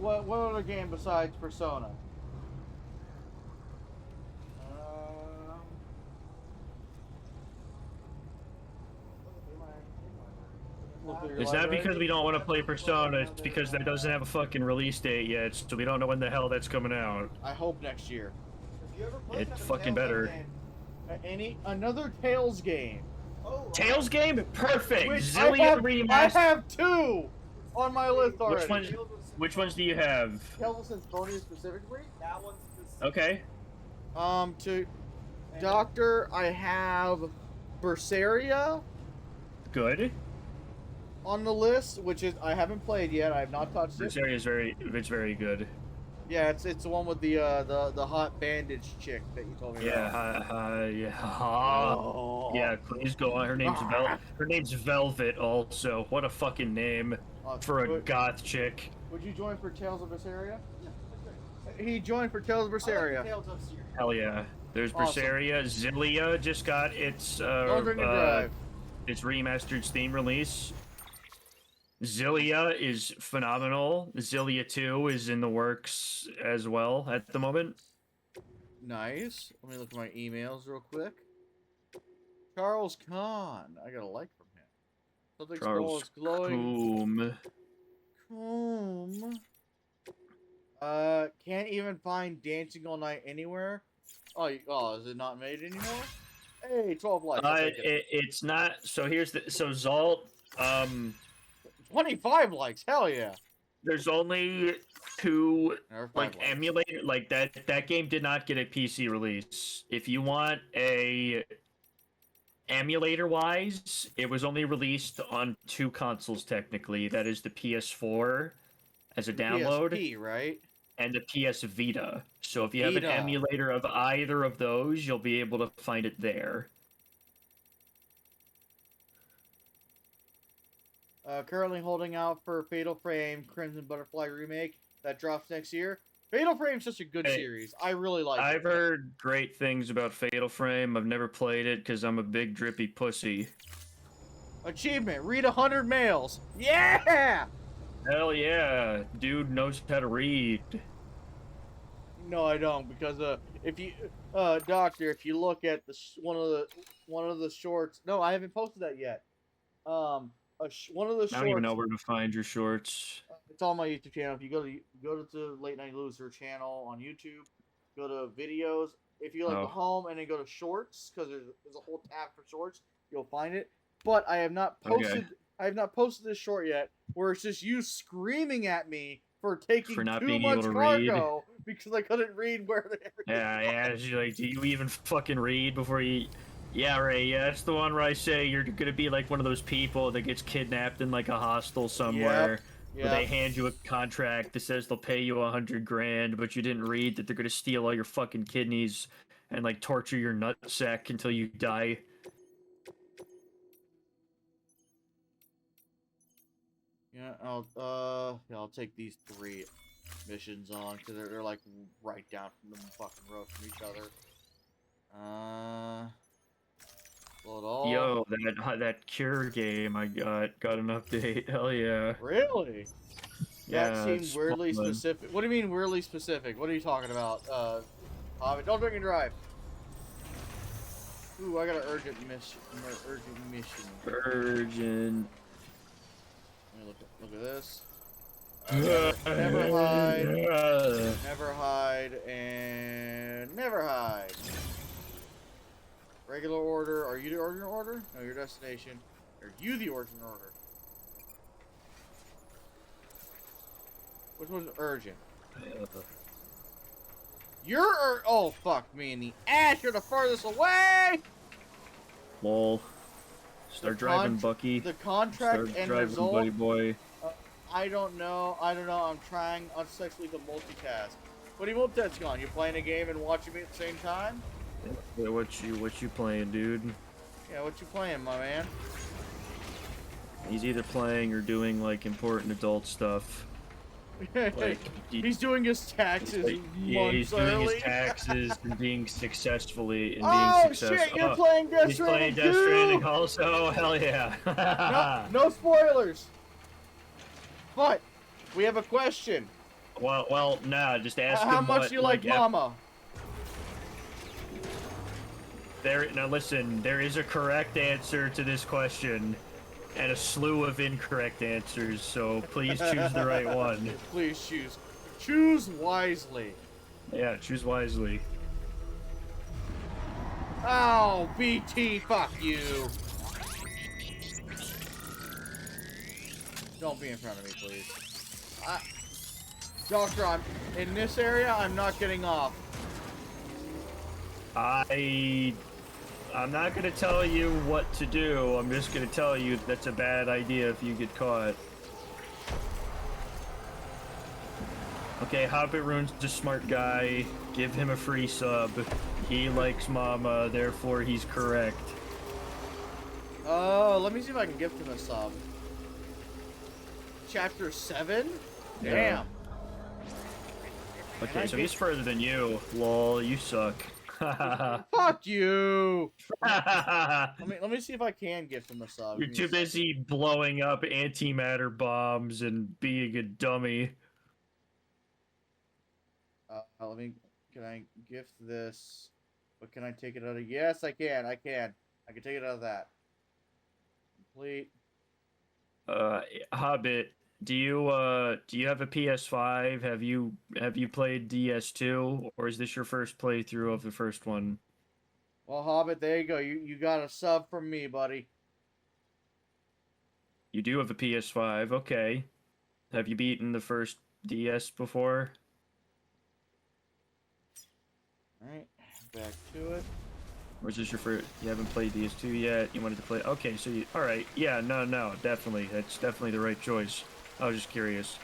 what other game besides Persona? Look through your It's not library. because we don't want to play Persona, it's because that doesn't have a fucking release date yet, so we don't know when the hell that's coming out. I hope next year. If you ever play It's another fucking Telltale better. game, Another Tales game. oh, Tales game? Perfect! Which Zillion I remaster. have two on my list already. Which ones do you have? Tales of Symphonia specifically. that one's specific. Okay. To Doctor, I have Berseria Good. on the list, which is I haven't played yet. I have not touched This it. area is very good. Yeah, it's the one with the hot bandage chick that you told me Yeah, about. yeah. Oh. Yeah, please go on. Her name's Velvet also. What a fucking name for a goth chick. Would you join for Tales of Berseria? He joined for Tales of Berseria. Tales of Syria. Hell yeah. There's Awesome. Berseria. Zillia just got its its remastered Steam release. Zillia is phenomenal. Zillia 2 is in the works as well at the moment. Nice. Let me look at my emails real quick. Charles Kahn. I got a like from him. Something small is glowing. Coom. Can't even find Dancing All Night anywhere. Oh, is it not made anymore? Hey, 12 likes. It's not. So here's the. So Zalt. 25 likes. Hell yeah. There's only two Like emulator. Like that game did not get a PC release. If you want a emulator wise, it was only released on two consoles technically. That is the PS4 as a download. PSP, right? And the PS Vita. So if you have an Vita. emulator of either of those, you'll be able to find it there. Currently holding out for Fatal Frame Crimson Butterfly remake that drops next year. Fatal Frame's such a good series. I really like it. I've heard great things about Fatal Frame. I've never played it because I'm a big drippy pussy. Achievement: read 100 mails. Yeah. Hell yeah, dude knows how to read. No, I don't, because if you Doctor, if you look at one of the shorts. No, I haven't posted that yet. One of the shorts. I don't even know where to find your shorts. It's on my YouTube channel. If you go to the Late Night Loser channel on YouTube, go to videos. If you go to home and then go to shorts, because there's a whole tab for shorts, you'll find it. But I have not posted. Okay. I have not posted this short yet, where it's just you screaming at me for taking not too being much able to cargo because I couldn't read where they. Yeah. She's like, do you even fucking read before you? Yeah, Ray. Yeah, that's the one where I say you're gonna be like one of those people that gets kidnapped in like a hostel somewhere. Yep. Where they hand you a contract that says they'll pay you $100,000, but you didn't read that they're gonna steal all your fucking kidneys and like torture your nutsack until you die. Yeah, I'll take these 3 missions on because they're like right down from the fucking road from each other. Well, it all. Yo, that Cure game I got an update. Hell yeah. Really? Yeah. That seemed weirdly specific. What do you mean weirdly specific? What are you talking about? Hobbit, don't drink and drive. Ooh, I got an urgent mission. Urgent. Let me look at this. Never hide. Never hide. And never hide. Regular order. Are you the origin order? No, your destination. Are you the origin order? Which one's urgent? You're oh fuck me in the ass. You're the farthest away. Lol. Start driving, Bucky. The contract Start and driving, result. buddy boy. I don't know. I'm trying unsuccessfully to multitask. What are you multitasking on? You playing a game and watching me at the same time? Yeah, what you playing, dude? Yeah, what you playing, my man? He's either playing or doing like important adult stuff. Like, he's doing his taxes yeah, he's doing early. his taxes and being successful. Shit, you're playing Death He's Stranding playing Death Stranding also. Hell yeah. No spoilers. But we have a question. Well, nah. Just ask How him much what. do you like Mama? Now listen. There is a correct answer to this question, and a slew of incorrect answers. So please choose the right one. Please choose wisely. Yeah, choose wisely. Oh, BT, fuck you. Don't be in front of me, please. Doctor, I'm in this area. I'm not getting off. I'm not gonna tell you what to do. I'm just gonna tell you that's a bad idea if you get caught. Okay, Hobbit Rune's a smart guy. Give him a free sub. He likes Mama, therefore he's correct. Oh, let me see if I can gift him a sub. Chapter 7? Yeah. Damn. Okay, so he's further than you. Lol, you suck. Fuck you! Let me see if I can gift him a sub. You're too busy blowing up antimatter bombs and being a dummy. Can I gift this? But can I take it out of? Yes, I can. I can take it out of that. Complete. Hobbit, do you have a PS5? Have you played DS2, or is this your first playthrough of the first one? Well, Hobbit, there you go. You got a sub from me, buddy. You do have a PS5, okay. Have you beaten the first DS before? Alright, back to it. Or is this your first? You haven't played DS2 yet? You wanted to play? Okay, so you. Alright, yeah, no, definitely. That's definitely the right choice. I was just curious.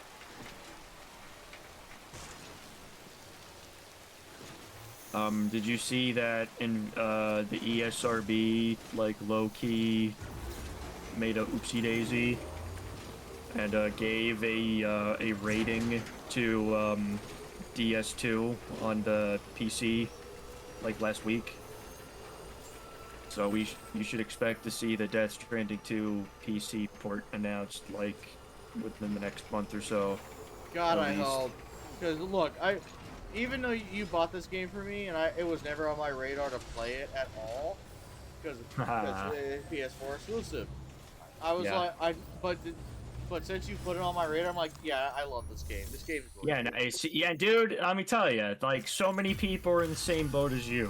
Did you see that in the ESRB, like, low-key made a oopsie daisy and gave a rating to DS2 on the PC like last week? So you should expect to see the Death Stranding 2 PC port announced like within the next month or so. God, I hope. Because look, even though you bought this game for me, and it was never on my radar to play it at all, because it's PS4 exclusive. I was like, but since you put it on my radar, I'm like, yeah, I love this game. This game is really cool. Yeah, dude. Let me tell you, like, so many people are in the same boat as you.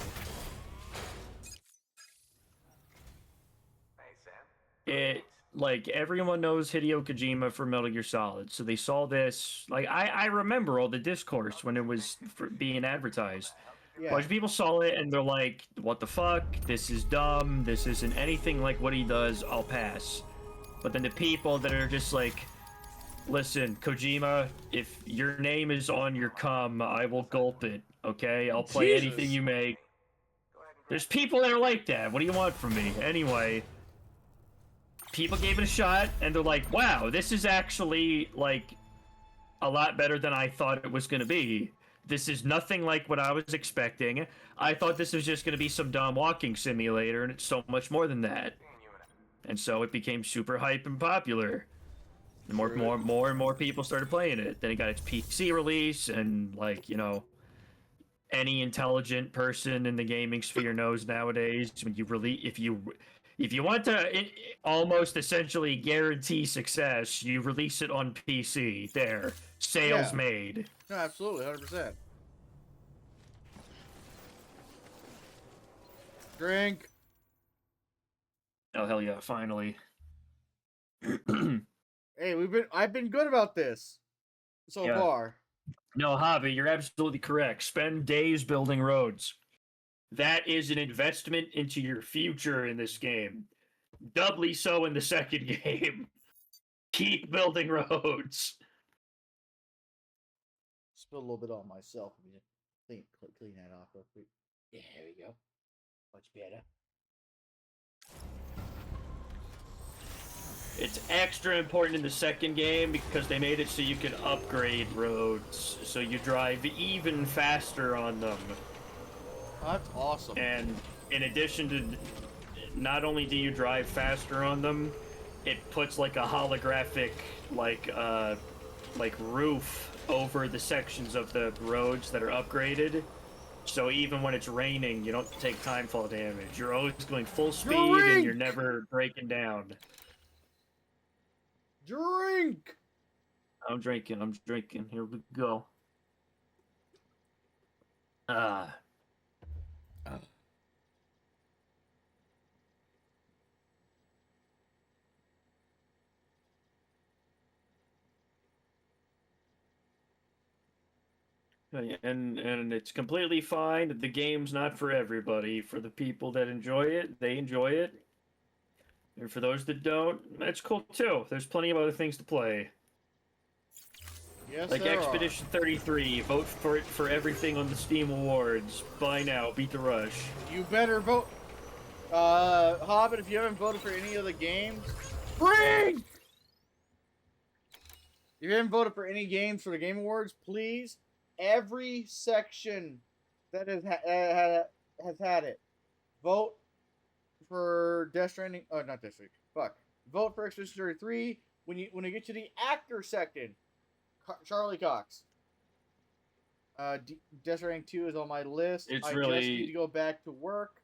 Like, everyone knows Hideo Kojima for Metal Gear Solid, so they saw this. Like, I remember all the discourse when it was being advertised. Yeah. A bunch of people saw it and they're like, what the fuck? This is dumb. This isn't anything like what he does. I'll pass. But then the people that are just like, listen, Kojima, if your name is on your cum, I will gulp it, okay? I'll play anything you make. There's people that are like that. What do you want from me? Anyway, people gave it a shot, and they're like, wow, this is actually, like, a lot better than I thought it was going to be. This is nothing like what I was expecting. I thought this was just going to be some dumb walking simulator, and it's so much more than that. And so it became super hype and popular. And more and more people started playing it. Then it got its PC release, and, like, you know, any intelligent person in the gaming sphere knows nowadays when you if you want to almost essentially guarantee success, you release it on PC. There, sales made. No, absolutely, 100%. Drink. Oh hell yeah! Finally. Hey, I've been good about this so far. No, Javi, you're absolutely correct. Spend days building roads. That is an investment into your future in this game. Doubly so in the second game. Keep building roads. Spill a little bit on myself. Clean that off real quick. Yeah, there we go. Much better. It's extra important in the second game because they made it so you can upgrade roads, so you drive even faster on them. That's awesome. And in addition to, not only do you drive faster on them, it puts like a holographic like roof over the sections of the roads that are upgraded. So even when it's raining, you don't take timefall damage. You're always going full speed and you're Drink! never breaking down. Drink! I'm drinking. Here we go. Ah. And it's completely fine. The game's not for everybody. For the people that enjoy it, they enjoy it. And for those that don't, that's cool too. There's plenty of other things to play. Yes, Like there Expedition 33, vote for it for everything on the Steam Awards. Buy now, beat the rush. are. You better vote. Hobbit, if you haven't voted for any of the games, drink! If you haven't voted for any games for the Game Awards, please, every section that has had it, vote for Death Stranding. Oh, not Death Stranding. Fuck. Vote for Expedition 33. When you get to the actor section, Charlie Cox. Death Stranding 2 is on my list. It's I really... just need to go back to work.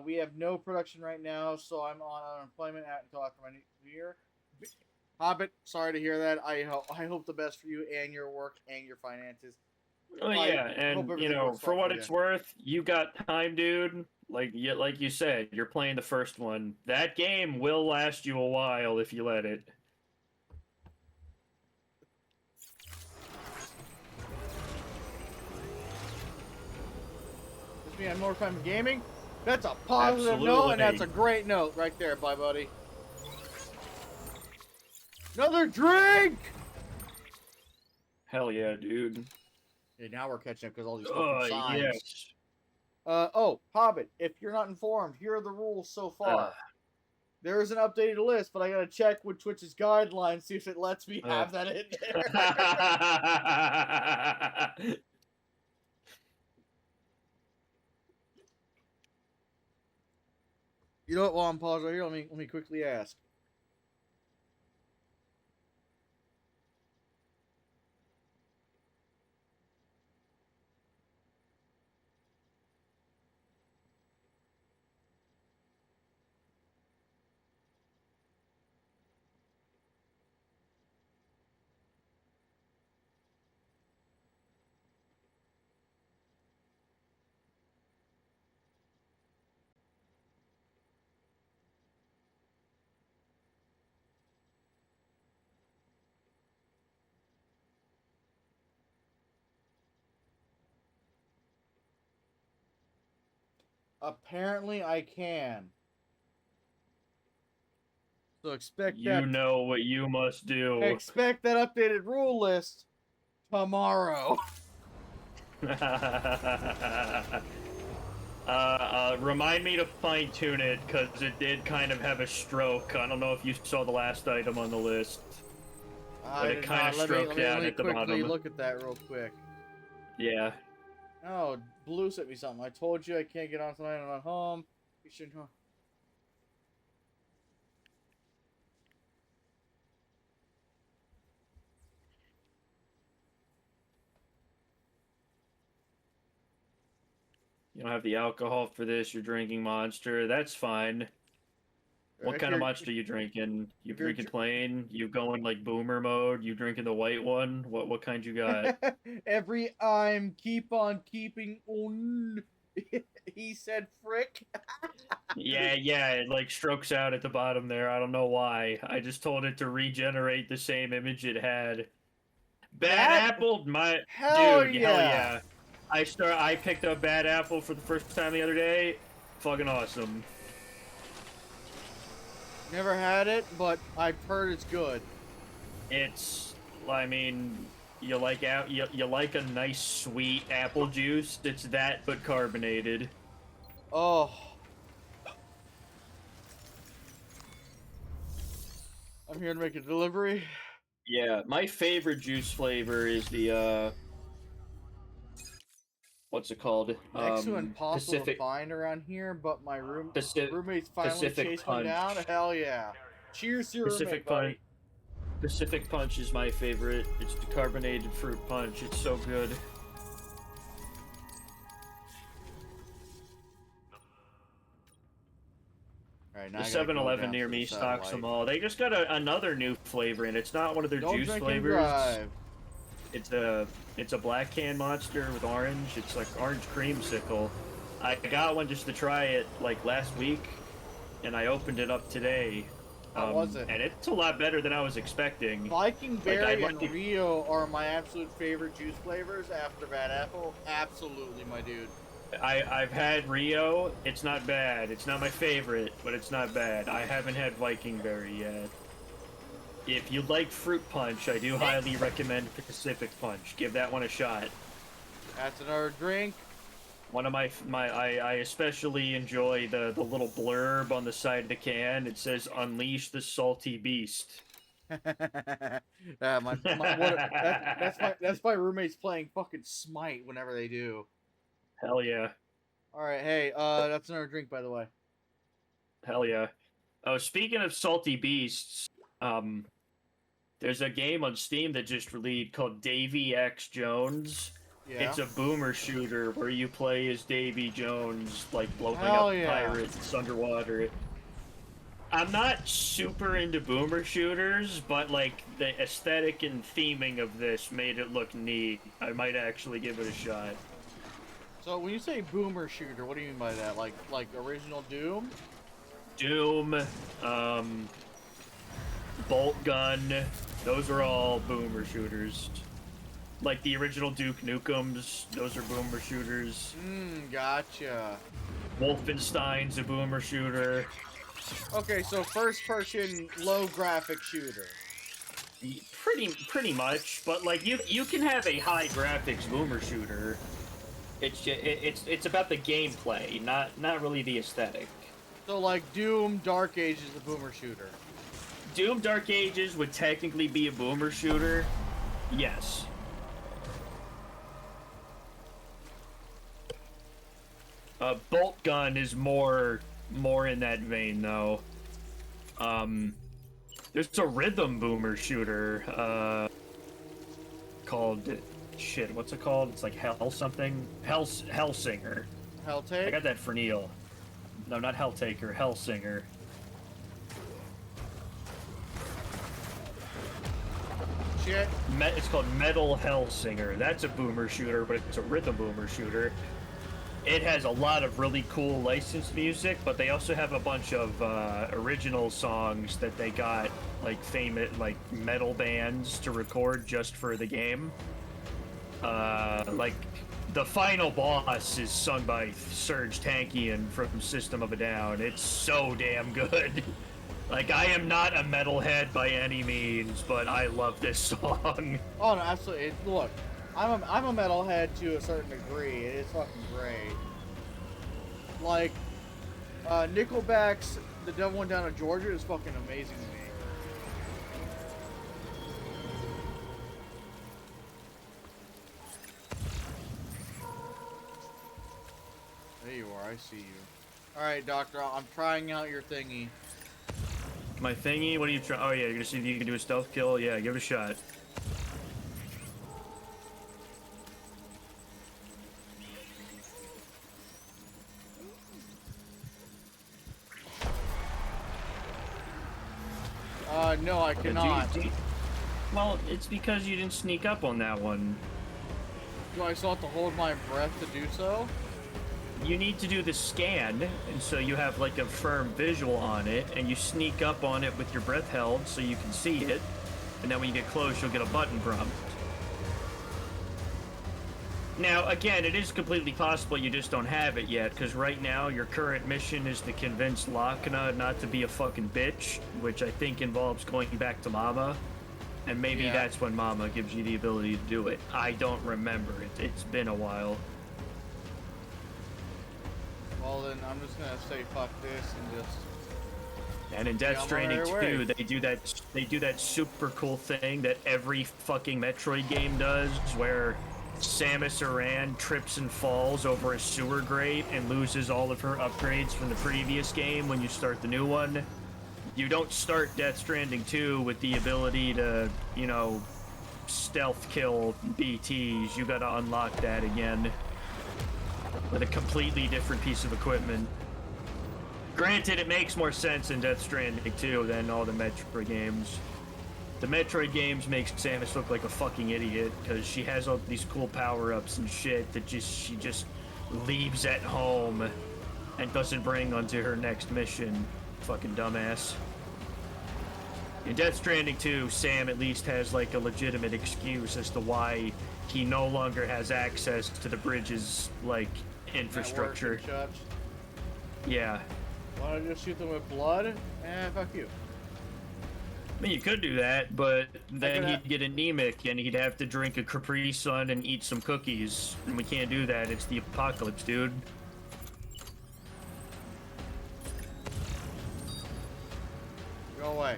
We have no production right now, so I'm on unemployment until after my new year. Hobbit, sorry to hear that. I hope the best for you and your work and your finances. Oh yeah, and you know, for what it's worth, you got time, dude. Like you said, you're playing the first one. That game will last you a while if you let it. This being more time gaming. That's a positive note, and that's a great note right there, bye, buddy. Another drink! Hell yeah, dude. Okay, now we're catching up because all these fucking signs. Yes. Oh, Hobbit, if you're not informed, here are the rules so far. There is an updated list, but I gotta check with Twitch's guidelines, see if it lets me have that in there. You know what? While I'm paused right here, let me quickly ask. Apparently, I can. So expect that. You know what you must do. Expect that updated rule list tomorrow. Remind me to fine tune it because it did kind of have a stroke. I don't know if you saw the last item on the list, but it kind of stroked out at the bottom. Let me look at that real quick. Yeah. Oh, Blue sent me something. I told you I can't get on tonight. I'm not home. You should know. You don't have the alcohol for this. You're drinking Monster. That's fine. What kind of Monster are you drinking? You drinking plain? You going like boomer mode? You drinking the white one? What kind you got? I'm keep on keeping on. He said frick. Yeah, it like strokes out at the bottom there. I don't know why. I just told it to regenerate the same image it had. Bad Apple, hell dude, yeah. hell yeah. I picked up Bad Apple for the first time the other day. Fucking awesome. Never had it, but I've heard it's good. It's, I mean, you like a nice sweet apple juice. It's that but carbonated. Oh. I'm here to make a delivery. Yeah, my favorite juice flavor is the what's it called? Next to impossible to find around here, but my roommates finally chased me down. Hell yeah! Cheers to your roommate, buddy. Pacific Punch is my favorite. It's the carbonated fruit punch. It's so good. All right, now The I gotta go 7-Eleven down near to the me stocks them satellite. all. They just got another new flavor, and it's not one of their Don't juice drink and flavors. drive. It's a black can monster with orange. It's like orange creamsicle. I got one just to try it like last week, and I opened it up today. How was it? And it's a lot better than I was expecting. Viking Berry like and Rio are my absolute favorite juice flavors after Bad Apple. Absolutely, my dude. I've had Rio. It's not bad. It's not my favorite, but it's not bad. I haven't had Viking Berry yet. If you like fruit punch, I do highly recommend Pacific Punch. Give that one a shot. That's another drink. One of I especially enjoy the little blurb on the side of the can. It says "Unleash the salty beast." That's my roommates playing fucking Smite whenever they do. Hell yeah. All right, hey, that's another drink, by the way. Hell yeah. Oh, speaking of salty beasts, there's a game on Steam that just released called Davy X Jones. Yeah. It's a boomer shooter where you play as Davy Jones, like blowing Hell up yeah. pirates underwater. I'm not super into boomer shooters, but like the aesthetic and theming of this made it look neat. I might actually give it a shot. So when you say boomer shooter, what do you mean by that? Like original Doom? Doom, Bolt Gun, those are all boomer shooters. Like the original Duke Nukems, those are boomer shooters. Gotcha. Wolfenstein's a boomer shooter. Okay, so first person low graphic shooter. Pretty much, but like you can have a high graphics boomer shooter. It's just, it's about the gameplay, not really the aesthetic. So like Doom Dark Age is a boomer shooter. Doom Dark Ages would technically be a boomer shooter. Yes. Bolt Gun is more in that vein though. There's a rhythm boomer shooter called shit. What's it called? It's like Hell something. Hellsinger. Helltake? I got that for Neil. No, not Helltaker. Hellsinger. Shit. It's called Metal Hellsinger. That's a boomer shooter, but it's a rhythm boomer shooter. It has a lot of really cool licensed music, but they also have a bunch of original songs that they got like famous like metal bands to record just for the game. Like the final boss is sung by Serge Tankian from System of a Down. It's so damn good. Like, I am not a metalhead by any means, but I love this song. Oh no, absolutely. Look, I'm a metalhead to a certain degree. It is fucking great. Like, Nickelback's "The Devil Went Down to Georgia" is fucking amazing to me. There you are. I see you. All right, Doctor. I'm trying out your thingy. My thingy? What are you trying? Oh yeah, you're gonna see if you can do a stealth kill? Yeah, give it a shot. No, I cannot. Well, it's because you didn't sneak up on that one. Do I still have to hold my breath to do so? You need to do the scan, and so you have like a firm visual on it, and you sneak up on it with your breath held so you can see it, and then when you get close, you'll get a button prompt. Now, again, it is completely possible you just don't have it yet, because right now your current mission is to convince Lakna not to be a fucking bitch, which I think involves going back to Mama, and maybe that's when Mama gives you the ability to do it. I don't remember. It's been a while. Well, then I'm just gonna say fuck this and just. And in Death Stranding 2, they do that super cool thing that every fucking Metroid game does, where Samus Aran trips and falls over a sewer grate and loses all of her upgrades from the previous game when you start the new one. you don't start Death Stranding 2 with the ability to, you know, stealth kill BTs. You gotta unlock that again with a completely different piece of equipment. Granted, it makes more sense in Death Stranding 2 than all the Metroid games. The Metroid games make Samus look like a fucking idiot because she has all these cool power-ups and shit that she just leaves at home and doesn't bring onto her next mission. Fucking dumbass. In Death Stranding 2, Sam at least has like a legitimate excuse as to why he no longer has access to the bridge's like infrastructure. Yeah. Want to just shoot them with blood? Fuck you. I mean, you could do that, but then he'd get anemic and he'd have to drink a Capri Sun and eat some cookies. And we can't do that. It's the apocalypse, dude. Go away.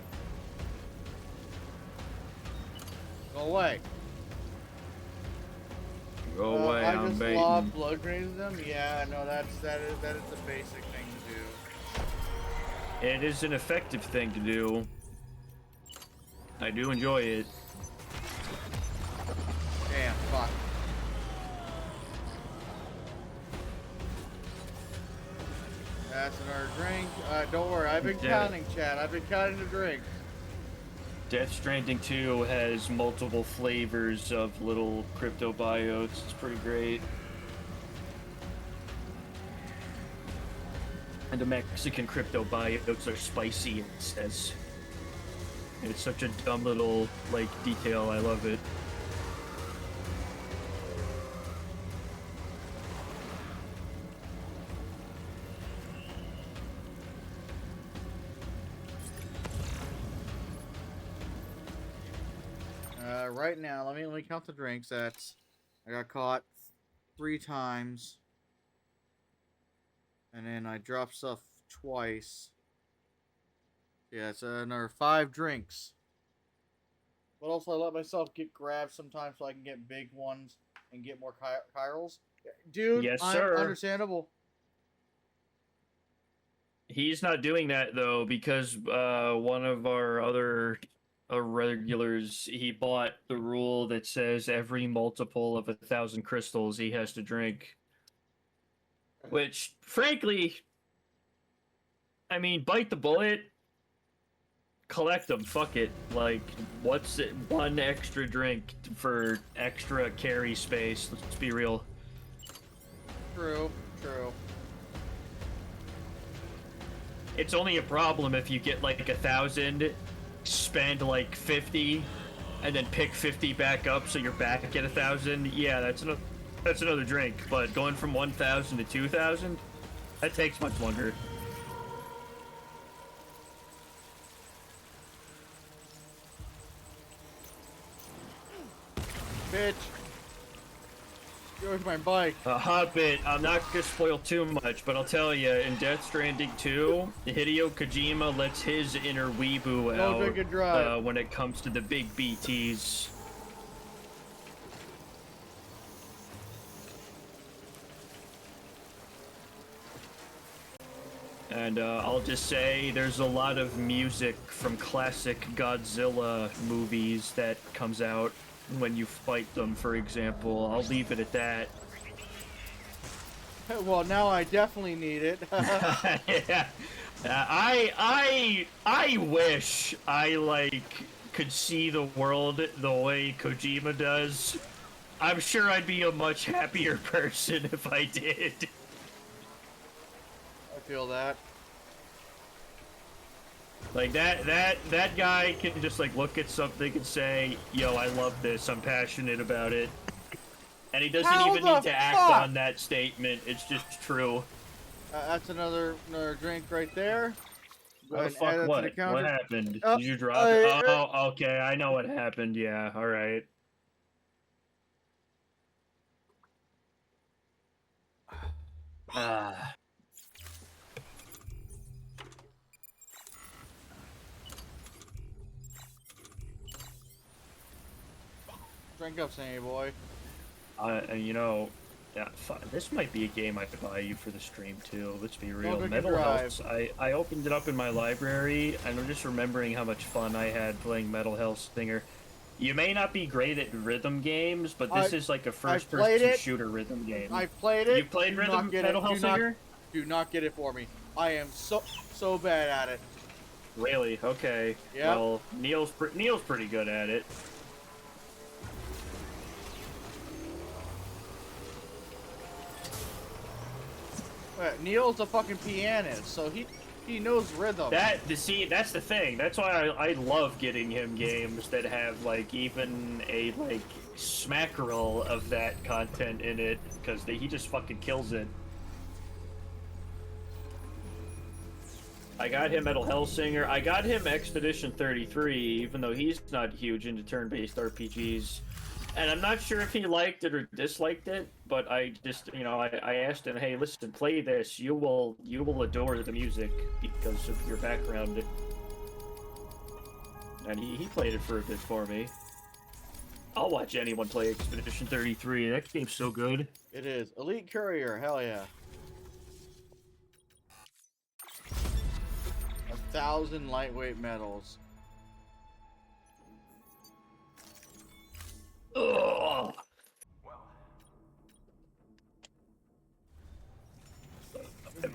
Go away. Go away, I I'm just baiting. lob blood grenades them. Yeah, no, that is a basic thing to do. It is an effective thing to do. I do enjoy it. Damn, fuck. That's another drink. Don't worry, I've been counting, Chad. I've been counting the drinks. Death Stranding 2 has multiple flavors of little crypto biotes. It's pretty great. And the Mexican crypto biotes are spicy, it says. It's such a dumb little, like, detail. I love it. Right now, let me count the drinks. That's I got caught 3 times, and then I dropped stuff twice. Yeah, it's another 5 drinks. But also, I let myself get grabbed sometimes so I can get big ones and get more chirals. Dude, Yes, sir. Understandable. He's not doing that, though, because one of our other regulars, he bought the rule that says every multiple of 1,000 crystals he has to drink. Which, frankly, I mean, bite the bullet. Collect them, fuck it. Like, what's it? One extra drink for extra carry space. Let's be real. True, true. It's only a problem if you get like 1,000, spend like 50, and then pick 50 back up so you're back at 1,000. Yeah, that's another drink. But going from 1,000 to 2,000, that takes much longer. Bitch. Where's my bike? A hot bit. I'm not gonna spoil too much, but I'll tell you, in Death Stranding 2, Hideo Kojima lets his inner weeboo Don't drink and drive. out when it comes to the big BTs. And I'll just say there's a lot of music from classic Godzilla movies that comes out when you fight them, for example. I'll leave it at that. Well, now I definitely need it. Yeah. I wish I like could see the world the way Kojima does. I'm sure I'd be a much happier person if I did. I feel that. Like that guy can just like look at something and say, "Yo, I love this. I'm passionate about it." And he doesn't How even the need to act fuck? on that statement. It's just true. That's another drink right there. Go What ahead the and add fuck? that to What? the counter. What happened? Oh, Did you drop it? Oh, okay. I know what happened. Yeah. All right. Ah. Drink up, Sandy boy. You know, Yeah, fine. This might be a game I could buy you for the stream too. Let's be real. Mega Metal Drive. Health. I opened it up in my library, and I'm just remembering how much fun I had playing Metal Health Stinger. You may not be great at rhythm games, but this is like a first-person shooter rhythm game. I've played it. You played rhythm Metal Health Stinger? Do not get it for me. I am so bad at it. Really? Okay. Yep. Well, Neil's pretty good at it. Neil's a fucking pianist, so he knows rhythm. See, that's the thing. That's why I love getting him games that have like even a like smackerel of that content in it, because he just fucking kills it. I got him Metal Hellsinger. I got him Expedition 33, even though he's not huge into turn-based RPGs. And I'm not sure if he liked it or disliked it, but I just, I asked him, hey, listen, play this. You will adore the music because of your background. And he played it for a bit for me. I'll watch anyone play Expedition 33. That game's so good. It is. Elite Courier, hell yeah. 1,000 lightweight metals. Ugh. I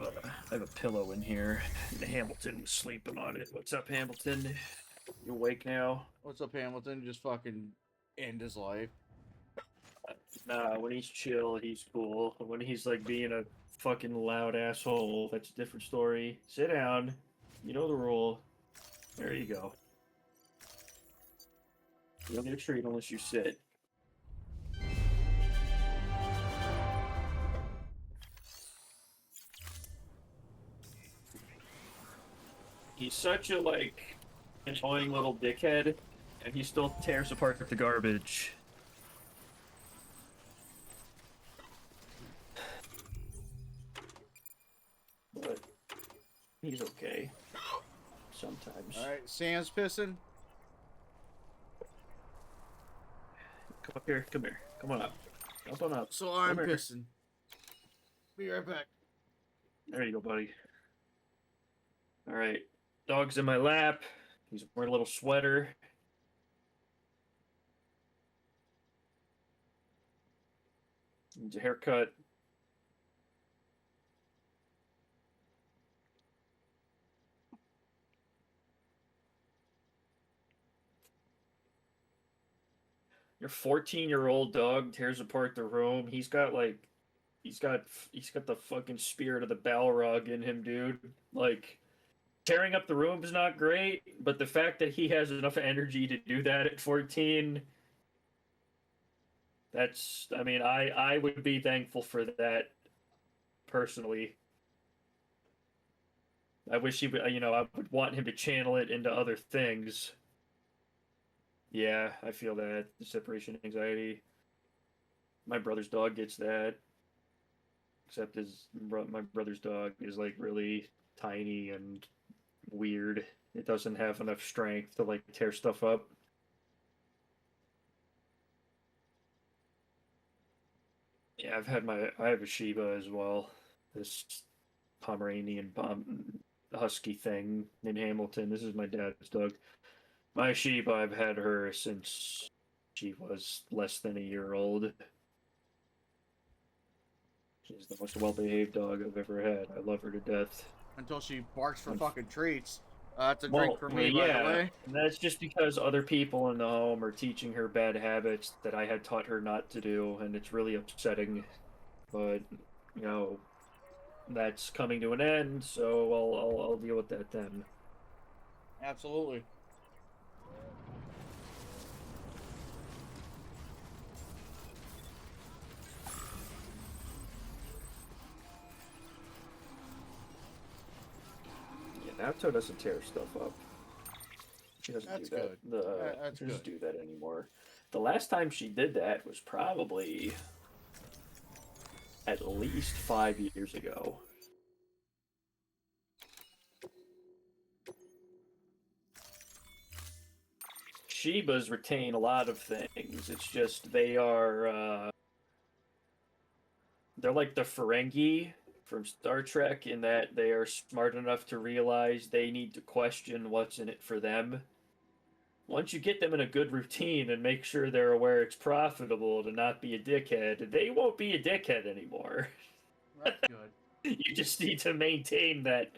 have a pillow in here. Hamilton was sleeping on it. What's up, Hamilton? You awake now? What's up, Hamilton? Just fucking end his life. Nah, when he's chill, he's cool. When he's like being a fucking loud asshole, that's a different story. Sit down. You know the rule. There you go. You don't get a treat unless you sit. He's such a, like, annoying little dickhead, and he still tears apart the garbage. But he's okay. Sometimes. Alright, Sam's pissing. Come up here. Come here. Come on up. Jump on up. So I'm Come here. pissing. Be right back. There you go, buddy. Alright. Dog's in my lap. He's wearing a little sweater. Needs a haircut. Your 14-year-old dog tears apart the room. He's got the fucking spirit of the Balrog in him, dude. Like, tearing up the room is not great, but the fact that he has enough energy to do that at 14, I would be thankful for that, personally. I wish he would, I would want him to channel it into other things. Yeah, I feel that. The separation anxiety. My brother's dog gets that. Except my brother's dog is, like, really tiny and weird. It doesn't have enough strength to, like, tear stuff up. Yeah, I have a Shiba as well. This Pomeranian husky thing named Hamilton. This is my dad's dog. My Shiba, I've had her since she was less than a year old. She's the most well-behaved dog I've ever had. I love her to death. Until she barks for fucking treats. That's a drink for me, by the way. And that's just because other people in the home are teaching her bad habits that I had taught her not to do, and it's really upsetting. But, that's coming to an end, so I'll deal with that then. Absolutely. Naruto doesn't tear stuff up. She doesn't That's do that. good. That's she doesn't good. do that anymore. The last time she did that was probably at least 5 years ago. Shibas retain a lot of things. It's just they are They're like the Ferengi from Star Trek in that they are smart enough to realize they need to question what's in it for them. Once you get them in a good routine and make sure they're aware it's profitable to not be a dickhead, they won't be a dickhead anymore. That's good. You just need to maintain that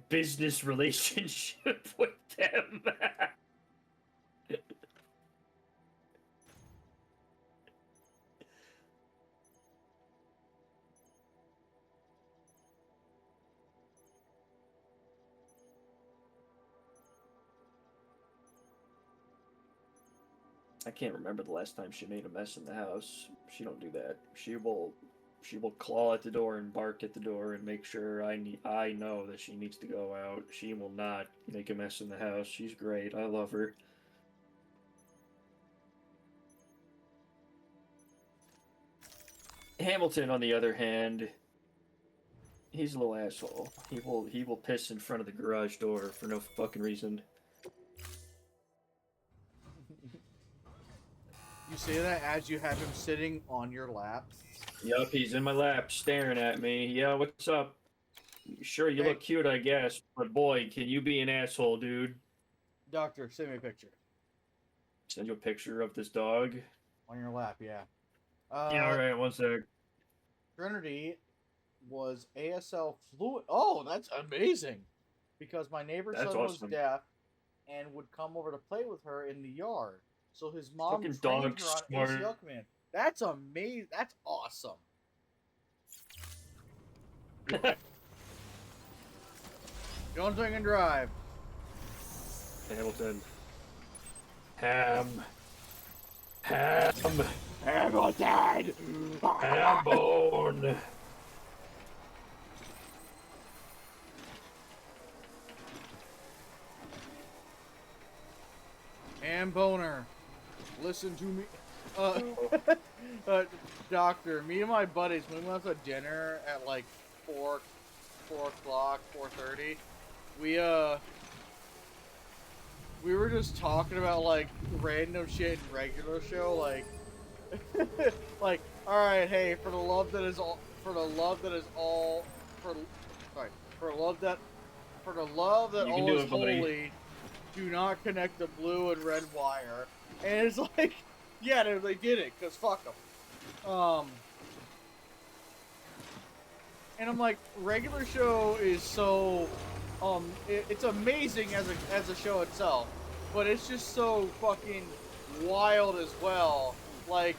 business relationship with them. I can't remember the last time she made a mess in the house. She don't do that. She will claw at the door and bark at the door and make sure I know that she needs to go out. She will not make a mess in the house. She's great. I love her. Hamilton, on the other hand, he's a little asshole. He will piss in front of the garage door for no fucking reason. You say that as you have him sitting on your lap. Yup, he's in my lap staring at me. Yeah, what's up? Sure, you look cute, I guess, but boy, can you be an asshole, dude. Doctor, send me a picture. Send you a picture of this dog. On your lap, yeah. Yeah, alright, one sec. Trinity was ASL fluent. Oh, that's amazing. Because my neighbor's That's son was awesome. deaf and would come over to play with her in the yard. So his mom Fucking trained her dog's on smart. ACL command. That's amazing. That's awesome. Don't drink and drive. Hamilton. Ham. Hamilton! Hambone! And boner. Listen to me. Doctor, me and my buddies, when we went out to dinner at like 4 o'clock, 4:30, we were just talking about like random shit in regular show, like like, alright, hey, for the love that is all for the love that all is holy, do not connect the blue and red wire. And it's like, yeah, they did it, cause fuck them. And I'm like, regular show is so, it's amazing as a show itself, but it's just so fucking wild as well. Like,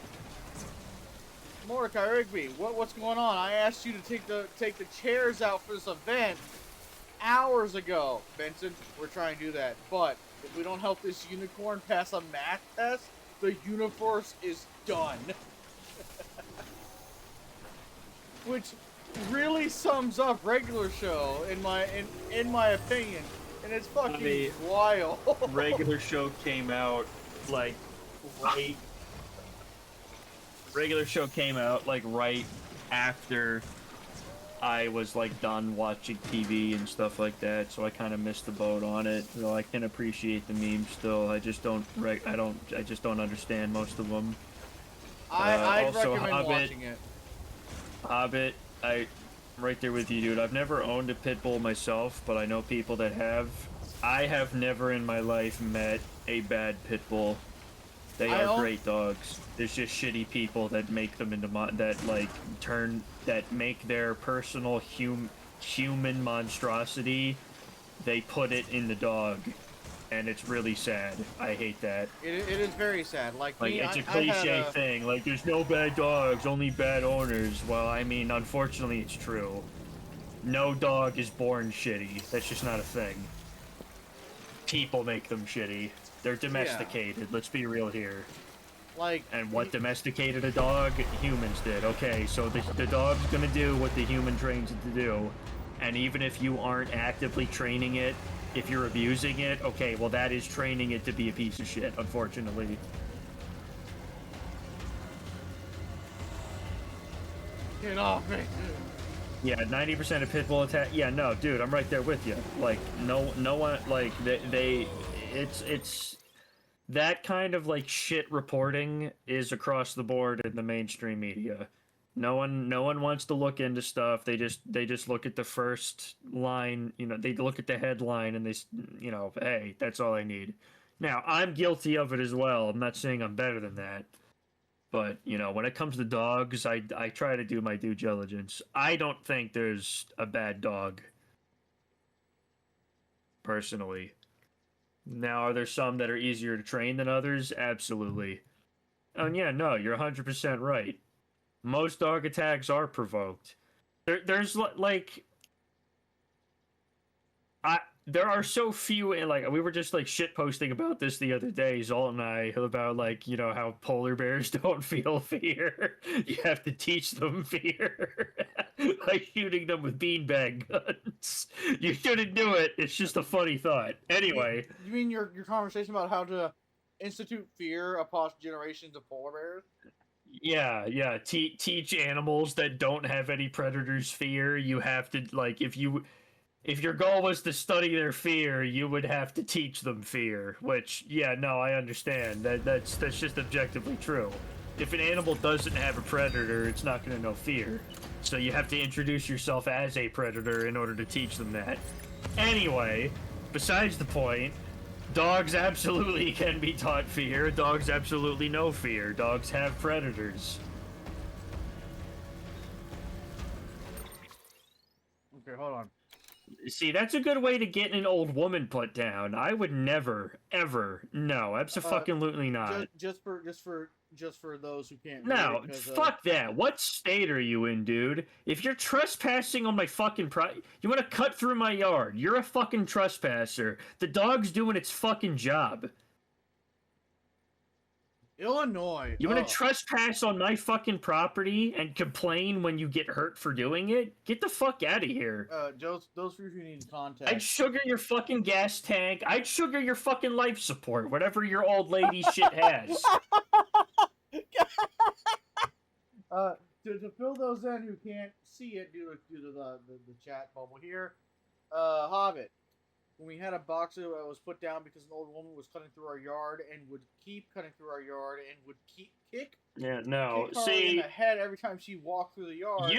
Mordecai Rigby, what's going on? I asked you to take the chairs out for this event hours ago. Benson, we're trying to do that, but if we don't help this unicorn pass a math test, the universe is done. Which really sums up regular show in my opinion, and it's fucking wild. Regular show came out like right. Regular show came out like right after I was like done watching TV and stuff like that, so I kind of missed the boat on it. Though I can appreciate the memes still. I just don't understand most of them. I'd also, recommend watching it. Hobbit, I'm right there with you, dude. I've never owned a pit bull myself, but I know people that have. I have never in my life met a bad pit bull. They are great dogs. There's just shitty people that make them into that make their personal human monstrosity. They put it in the dog, and it's really sad. I hate that. It is very sad. Like me, it's a cliche thing. Like, there's no bad dogs, only bad owners. Well, I mean, unfortunately, it's true. No dog is born shitty. That's just not a thing. People make them shitty. They're domesticated. Yeah. Let's be real here. And what domesticated a dog? Humans did. Okay, so the dog's gonna do what the human trains it to do. And even if you aren't actively training it, if you're abusing it, okay, well that is training it to be a piece of shit, unfortunately. Get off me. Yeah, 90% of pit bull attack. Yeah, no, dude, I'm right there with you. Like, no one, like, it's that kind of like shit reporting is across the board in the mainstream media. No one wants to look into stuff. They just look at the first line. They look at the headline and hey, that's all I need. Now, I'm guilty of it as well. I'm not saying I'm better than that. But, when it comes to dogs, I try to do my due diligence. I don't think there's a bad dog, personally. Now, are there some that are easier to train than others? Absolutely. And yeah, no, you're 100% right. Most dog attacks are provoked. There's like there are so few, and like we were just like shit posting about this the other day, Zolt and I, about like how polar bears don't feel fear. You have to teach them fear by shooting them with beanbag guns. You shouldn't do it. It's just a funny thought. Anyway, you mean your conversation about how to institute fear upon generations of polar bears? Yeah. Teach animals that don't have any predators fear. You have to like if your goal was to study their fear, you would have to teach them fear. Which, yeah, no, I understand. That's just objectively true. If an animal doesn't have a predator, it's not going to know fear. So you have to introduce yourself as a predator in order to teach them that. Anyway, besides the point, dogs absolutely can be taught fear. Dogs absolutely know fear. Dogs have predators. Okay, hold on. See, that's a good way to get an old woman put down. I would never, ever, no, absolutely not. Just for those who can't. No, fuck that. What state are you in, dude? If you're trespassing on my fucking you want to cut through my yard. You're a fucking trespasser. The dog's doing its fucking job. Illinois. You want to trespass on my fucking property and complain when you get hurt for doing it? Get the fuck out of here. Those of you who need contact. I'd sugar your fucking gas tank. I'd sugar your fucking life support, whatever your old lady shit has. To fill those in who can't see it due to the chat bubble here, Hobbit. When we had a box that was put down because an old woman was cutting through our yard and would keep cutting through our yard and would kick yeah, no. kick her See, in the head every time she walked through the yard.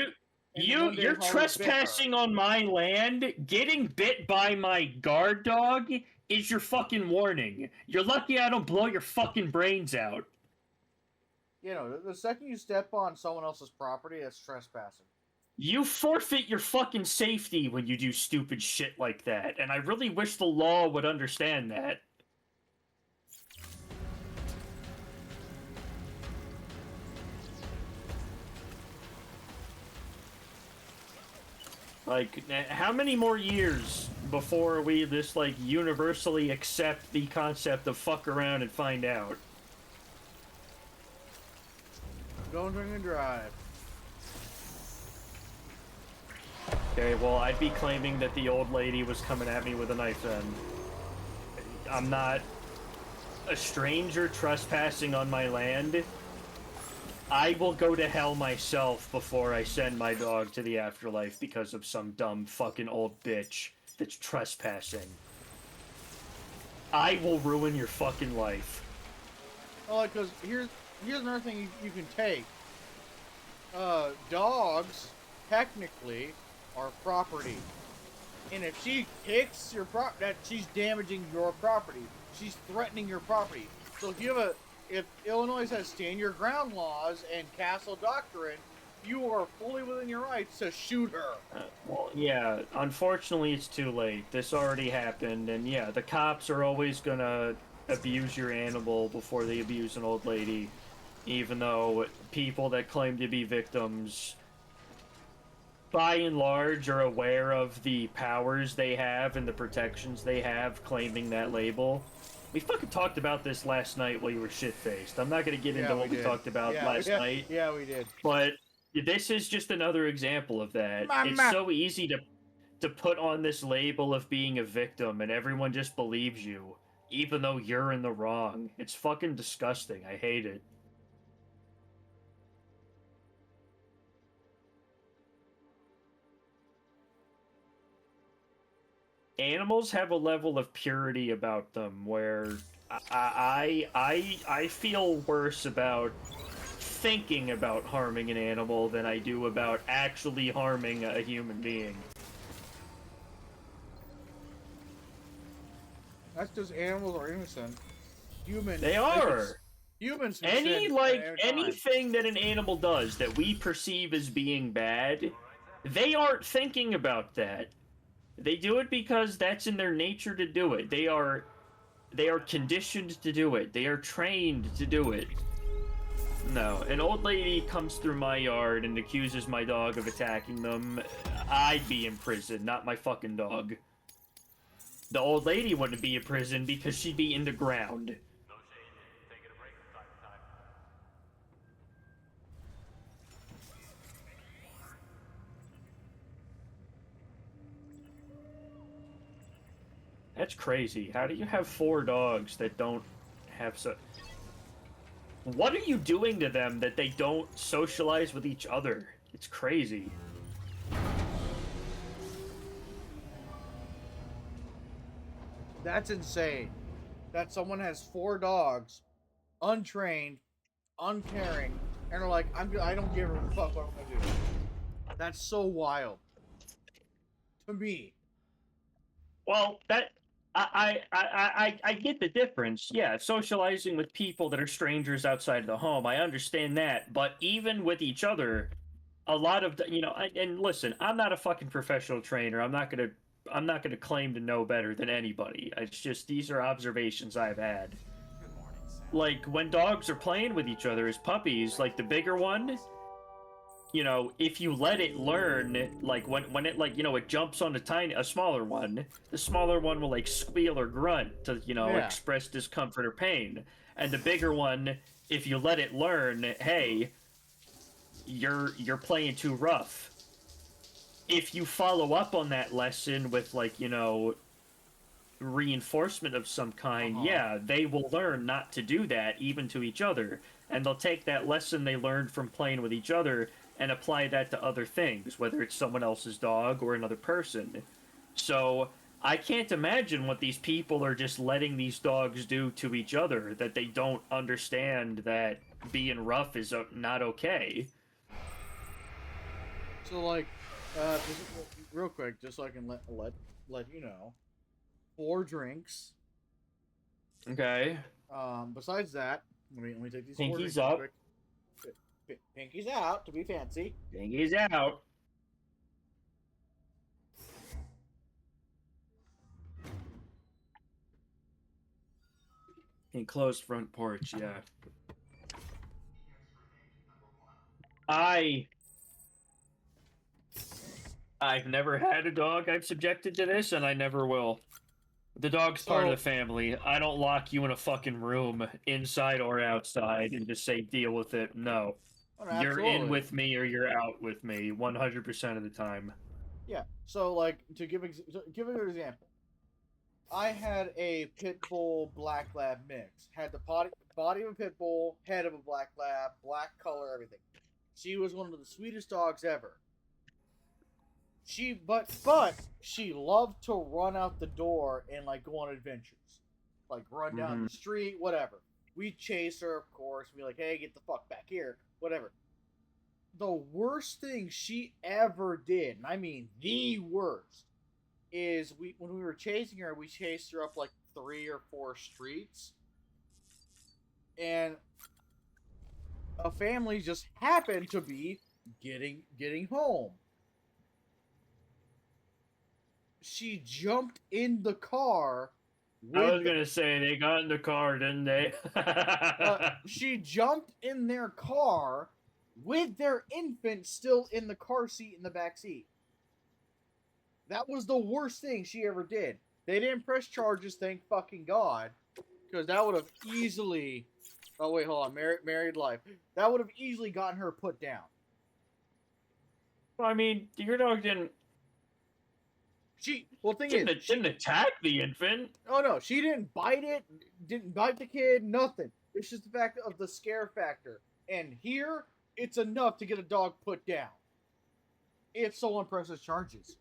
You're trespassing on my land. Getting bit by my guard dog is your fucking warning. You're lucky I don't blow your fucking brains out. The second you step on someone else's property, that's trespassing. You forfeit your fucking safety when you do stupid shit like that, and I really wish the law would understand that. Like, how many more years before we just, like, universally accept the concept of fuck around and find out? Don't drink and drive. Okay, well, I'd be claiming that the old lady was coming at me with a knife then. I'm not a stranger trespassing on my land. I will go to hell myself before I send my dog to the afterlife because of some dumb fucking old bitch that's trespassing. I will ruin your fucking life. Oh, because here's another thing you can take. Dogs, technically, are property. And if she kicks your that she's damaging your property. She's threatening your property. So if Illinois has stand your ground laws and castle doctrine, you are fully within your rights to shoot her. Well, yeah, unfortunately it's too late. This already happened, and yeah, the cops are always gonna abuse your animal before they abuse an old lady, even though people that claim to be victims by and large are aware of the powers they have and the protections they have claiming that label. We fucking talked about this last night while you were shit-faced. I'm not going to get into what we talked about last night. Yeah, we did. But this is just another example of that. It's so easy to put on this label of being a victim and everyone just believes you, even though you're in the wrong. It's fucking disgusting. I hate it. Animals have a level of purity about them where I feel worse about thinking about harming an animal than I do about actually harming a human being. That's because animals are innocent. Humans. They are. Humans can sin at any time. Anything that an animal does that we perceive as being bad, they aren't thinking about that. They do it because that's in their nature to do it. They are conditioned to do it. They are trained to do it. No, an old lady comes through my yard and accuses my dog of attacking them. I'd be in prison, not my fucking dog. The old lady wouldn't be in prison because she'd be in the ground. That's crazy. How do you have 4 dogs that don't have so... What are you doing to them that they don't socialize with each other? It's crazy. That's insane. That someone has 4 dogs, untrained, uncaring, and are like, I don't give a fuck what I'm gonna do. That's so wild. To me. Well, that... I get the difference. Yeah, socializing with people that are strangers outside of the home, I understand that. But even with each other, a lot of and listen, I'm not a fucking professional trainer. I'm not gonna claim to know better than anybody. It's just these are observations I've had. Like when dogs are playing with each other as puppies, like the bigger one, if you let it learn, like when it it jumps on a smaller one, the smaller one will like squeal or grunt to express discomfort or pain, and the bigger one, if you let it learn, hey, you're playing too rough. If you follow up on that lesson with reinforcement of some kind, yeah, they will learn not to do that even to each other, and they'll take that lesson they learned from playing with each other and apply that to other things, whether it's someone else's dog or another person. So I can't imagine what these people are just letting these dogs do to each other, that they don't understand that being rough is not okay. So just real quick, just so I can let you know, 4 drinks. Okay. Besides that, let me take these 4 Pinkies drinks up. quick. Pinkies out, to be fancy. Pinkies out. Enclosed front porch, yeah. I've never had a dog I've subjected to this, and I never will. The dog's part of the family. I don't lock you in a fucking room, inside or outside, and just say, deal with it. No. Oh, you're in with me or you're out with me, 100% of the time. Yeah, so, to give an example. I had a pit bull black lab mix. Had the body of a pit bull, head of a black lab, black color, everything. She was one of the sweetest dogs ever. But she loved to run out the door and go on adventures, run down the street, whatever. We chase her, of course. Be like, hey, get the fuck back here, whatever. The worst thing she ever did, and I mean the worst, is when we were chasing her, we chased her up 3 or 4 streets, and a family just happened to be getting home. She jumped in the car. I was gonna say, they got in the car, didn't they? She jumped in their car with their infant still in the car seat in the back seat. That was the worst thing she ever did. They didn't press charges, thank fucking God, because that would have easily... Oh, wait, hold on. Married life. That would have easily gotten her put down. Well, I mean, your dog didn't... Didn't attack the infant. Oh, no. She didn't bite it, didn't bite the kid, nothing. It's just the fact of the scare factor. And here, it's enough to get a dog put down. If someone presses charges.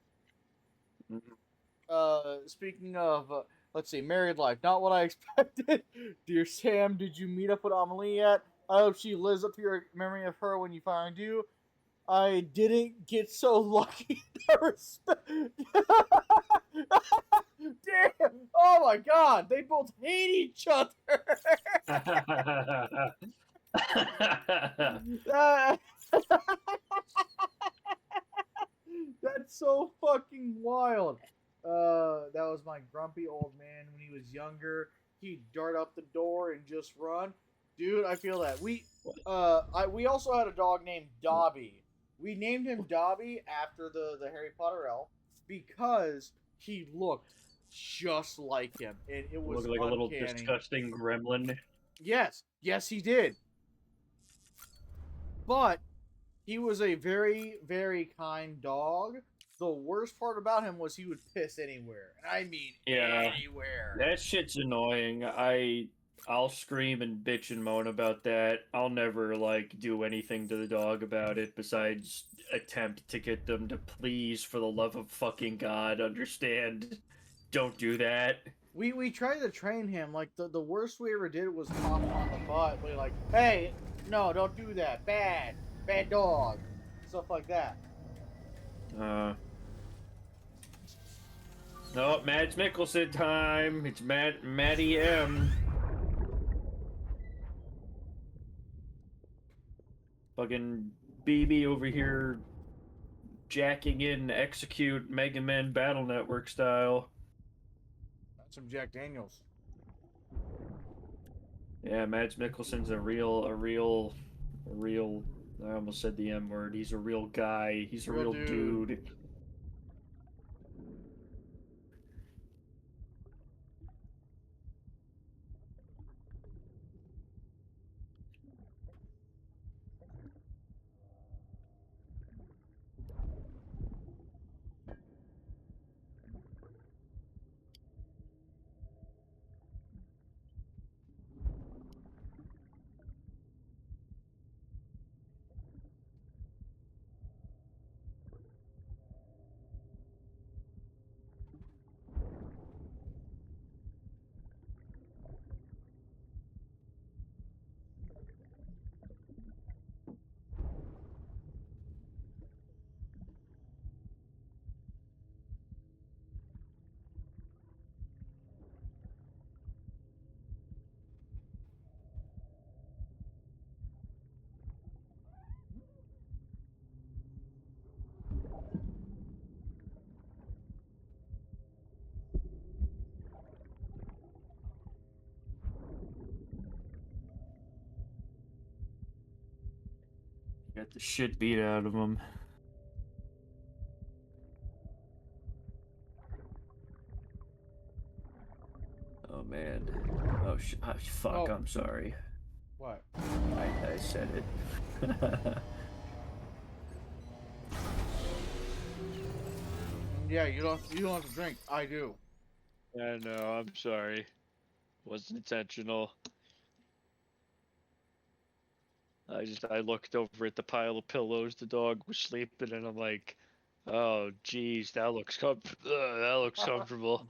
Speaking of, let's see, married life. Not what I expected. Dear Sam, did you meet up with Amelie yet? I hope she lives up to your memory of her when you finally do. I didn't get so lucky to respect. Damn! Oh my god, they both hate each other. Uh, That's so fucking wild. That was my grumpy old man when he was younger. He'd dart up the door and just run. Dude, I feel that. We also had a dog named Dobby. We named him Dobby after the Harry Potter elf because he looked just like him, and it was Look like a little uncanny. disgusting gremlin. Yes, he did. But he was a very, very kind dog. The worst part about him was he would piss anywhere. And I mean Yeah, anywhere. that shit's annoying. I'll scream and bitch and moan about that. I'll never like do anything to the dog about it besides attempt to get them to please, for the love of fucking God, understand. Don't do that. We tried to train him. Like the worst we ever did was pop him on the butt. We're like, hey, no, don't do that. Bad dog. Stuff like that. No, Mads Mikkelsen time. It's Matty M. Fucking BB over here jacking in execute Mega Man Battle Network style. That's some Jack Daniels. Yeah, Mads Mikkelsen's a real. I almost said the M word. He's a real guy. He's a real dude. Got the shit beat out of him. Oh man. Oh, fuck. Oh. I'm sorry. What? I said it. Yeah, you don't have to drink. I do. I know, I'm sorry. Wasn't intentional. I looked over at the pile of pillows the dog was sleeping and I'm like, oh geez, that looks that looks comfortable.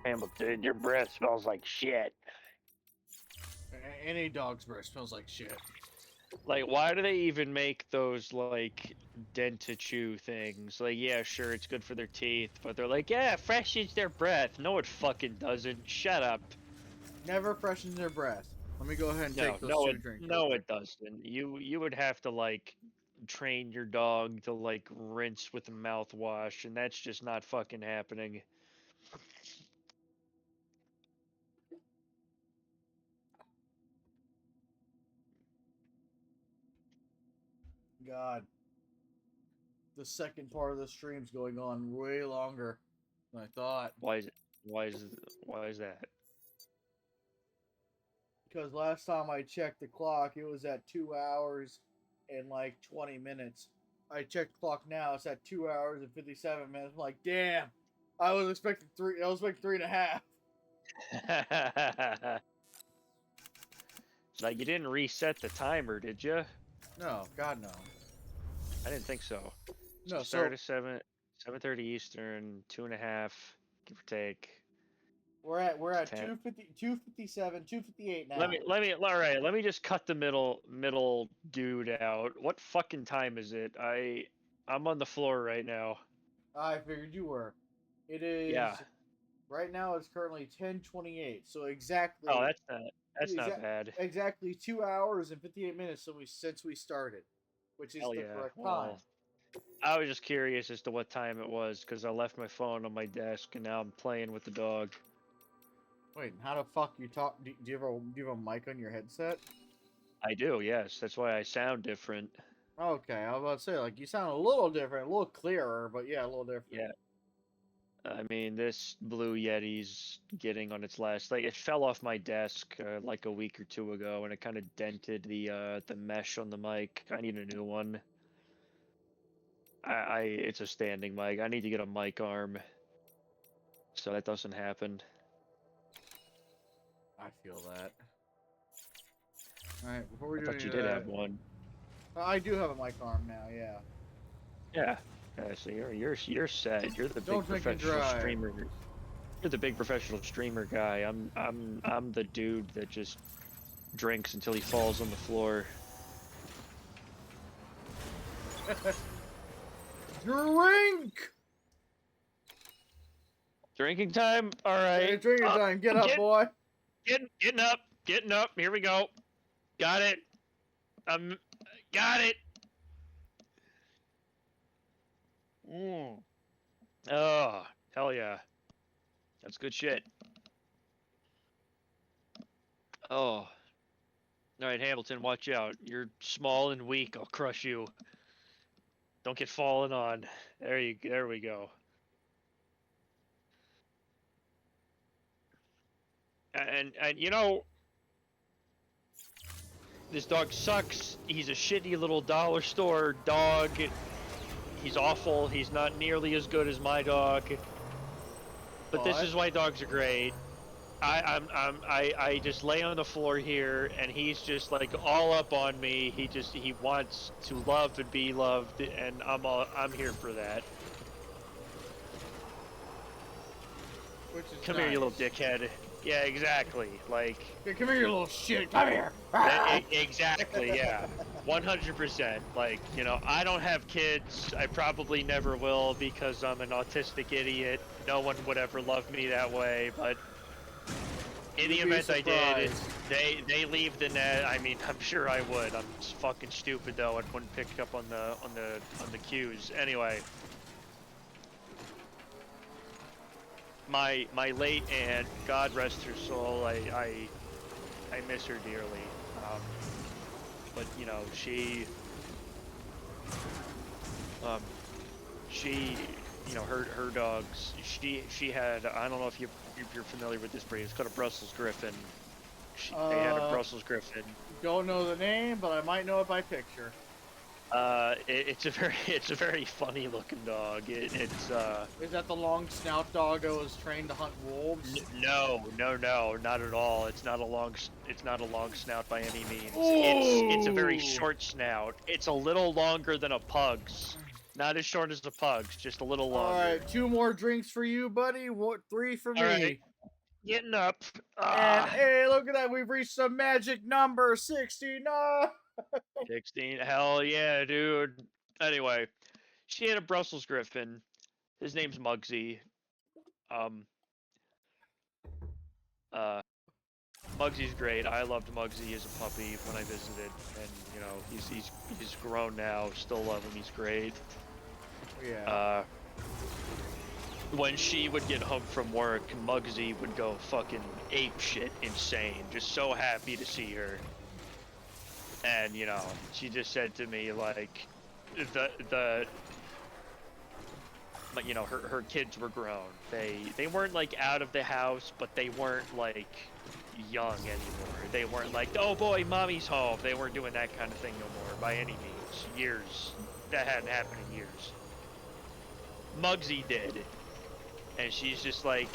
Hamilton, your breath smells like shit. Any dog's breath smells like shit. Like, why do they even make those, like, dent-to-chew things? Like, yeah, sure, it's good for their teeth, but they're like, yeah, freshens their breath. No, it fucking doesn't. Shut up. Never freshens their breath. Let me go ahead and take those two drinks. No, it doesn't. You would have to, like, train your dog to, like, rinse with mouthwash, and that's just not fucking happening. God. The second part of the stream's going on way longer than I thought. Why is that? Because last time I checked the clock, it was at 2 hours and like 20 minutes. I checked the clock now; it's at 2 hours and 57 minutes. I'm like, damn, I was expecting three. I was expecting 3.5. Like, you didn't reset the timer, did you? No, God no. I didn't think so. No, Start so at 7:30 Eastern, 2.5, give or take. we're at 10. 257, 258 now. All right, let me just cut the middle dude out. What fucking time is it? I'm on the floor right now. I figured you were. It is Yeah. right now. It's currently 10:28. So Oh, exactly, that's not bad. exactly 2 hours and 58 minutes. Since we started, which is Hell the yeah. correct time. Well, I was just curious as to what time it was because I left my phone on my desk and now I'm playing with the dog. Wait, how the fuck you talk? Do you have a mic on your headset? I do, yes. That's why I sound different. Okay, I was about to say like you sound a little different, a little clearer, but yeah, a little different. Yeah. I mean, this Blue Yeti's getting on its last. Like, it fell off my desk like a week or two ago, and it kind of dented the mesh on the mic. I need a new one. It's a standing mic. I need to get a mic arm, so that doesn't happen. I feel that. All right, before we I do thought any you of did that, have one. I do have a mic arm now. Yeah. Yeah. So you're set. You're the big Don't drink and professional drive. streamer. You're the big professional streamer guy. I'm the dude that just drinks until he falls on the floor. Drink. Drinking time. All right. Hey, drinking time. Get up, boy. Getting up. Here we go. Got it. Got it. Oh, hell yeah. That's good shit. Oh. All right, Hamilton, watch out. You're small and weak. I'll crush you. Don't get fallen on. There we go. And you know, this dog sucks. He's a shitty little dollar store dog. He's awful. He's not nearly as good as my dog. But this is why dogs are great. I just lay on the floor here, and he's just like all up on me. He wants to love and be loved, and I'm here for that. Which is Come here, you little dickhead. Yeah, exactly. Like. Yeah, come here, you little shit. Come here. Exactly. Yeah. 100%. Like, you know, I don't have kids. I probably never will because I'm an autistic idiot. No one would ever love me that way, but. In the event I did, they leave the net. I mean, I'm sure I would. I'm fucking stupid though. I wouldn't pick up on the cues. Anyway, my late aunt, God rest her soul. I miss her dearly. But you know, she you know, her dogs. She had. I don't know if you're familiar with this breed. It's called a Brussels Griffon. They had a Brussels Griffon. Don't know the name, but I might know it by picture. It's a very funny looking dog. It's Is that the long snout dog that was trained to hunt wolves? No, not at all. It's not a long snout by any means. Ooh. It's a very short snout. It's a little longer than a pug's. Not as short as a pug's, just a little longer. All right, 2 more drinks for you, buddy. 3 for me. Right. Getting up. And hey, look at that. We've reached the magic number 69. 16. Hell yeah, dude. Anyway, she had a Brussels Griffon. His name's Muggsy. Muggsy's great. I loved Muggsy as a puppy when I visited, and you know he's grown now. Still love him. He's great. Yeah. When she would get home from work, Muggsy would go fucking apeshit insane. Just so happy to see her. And you know, she just said to me like, you know, her kids were grown. They weren't like out of the house, but they weren't like young anymore. They weren't like, oh boy, mommy's home. They weren't doing that kind of thing no more by any means. Years. That hadn't happened in years. Muggsy did. And she's just like,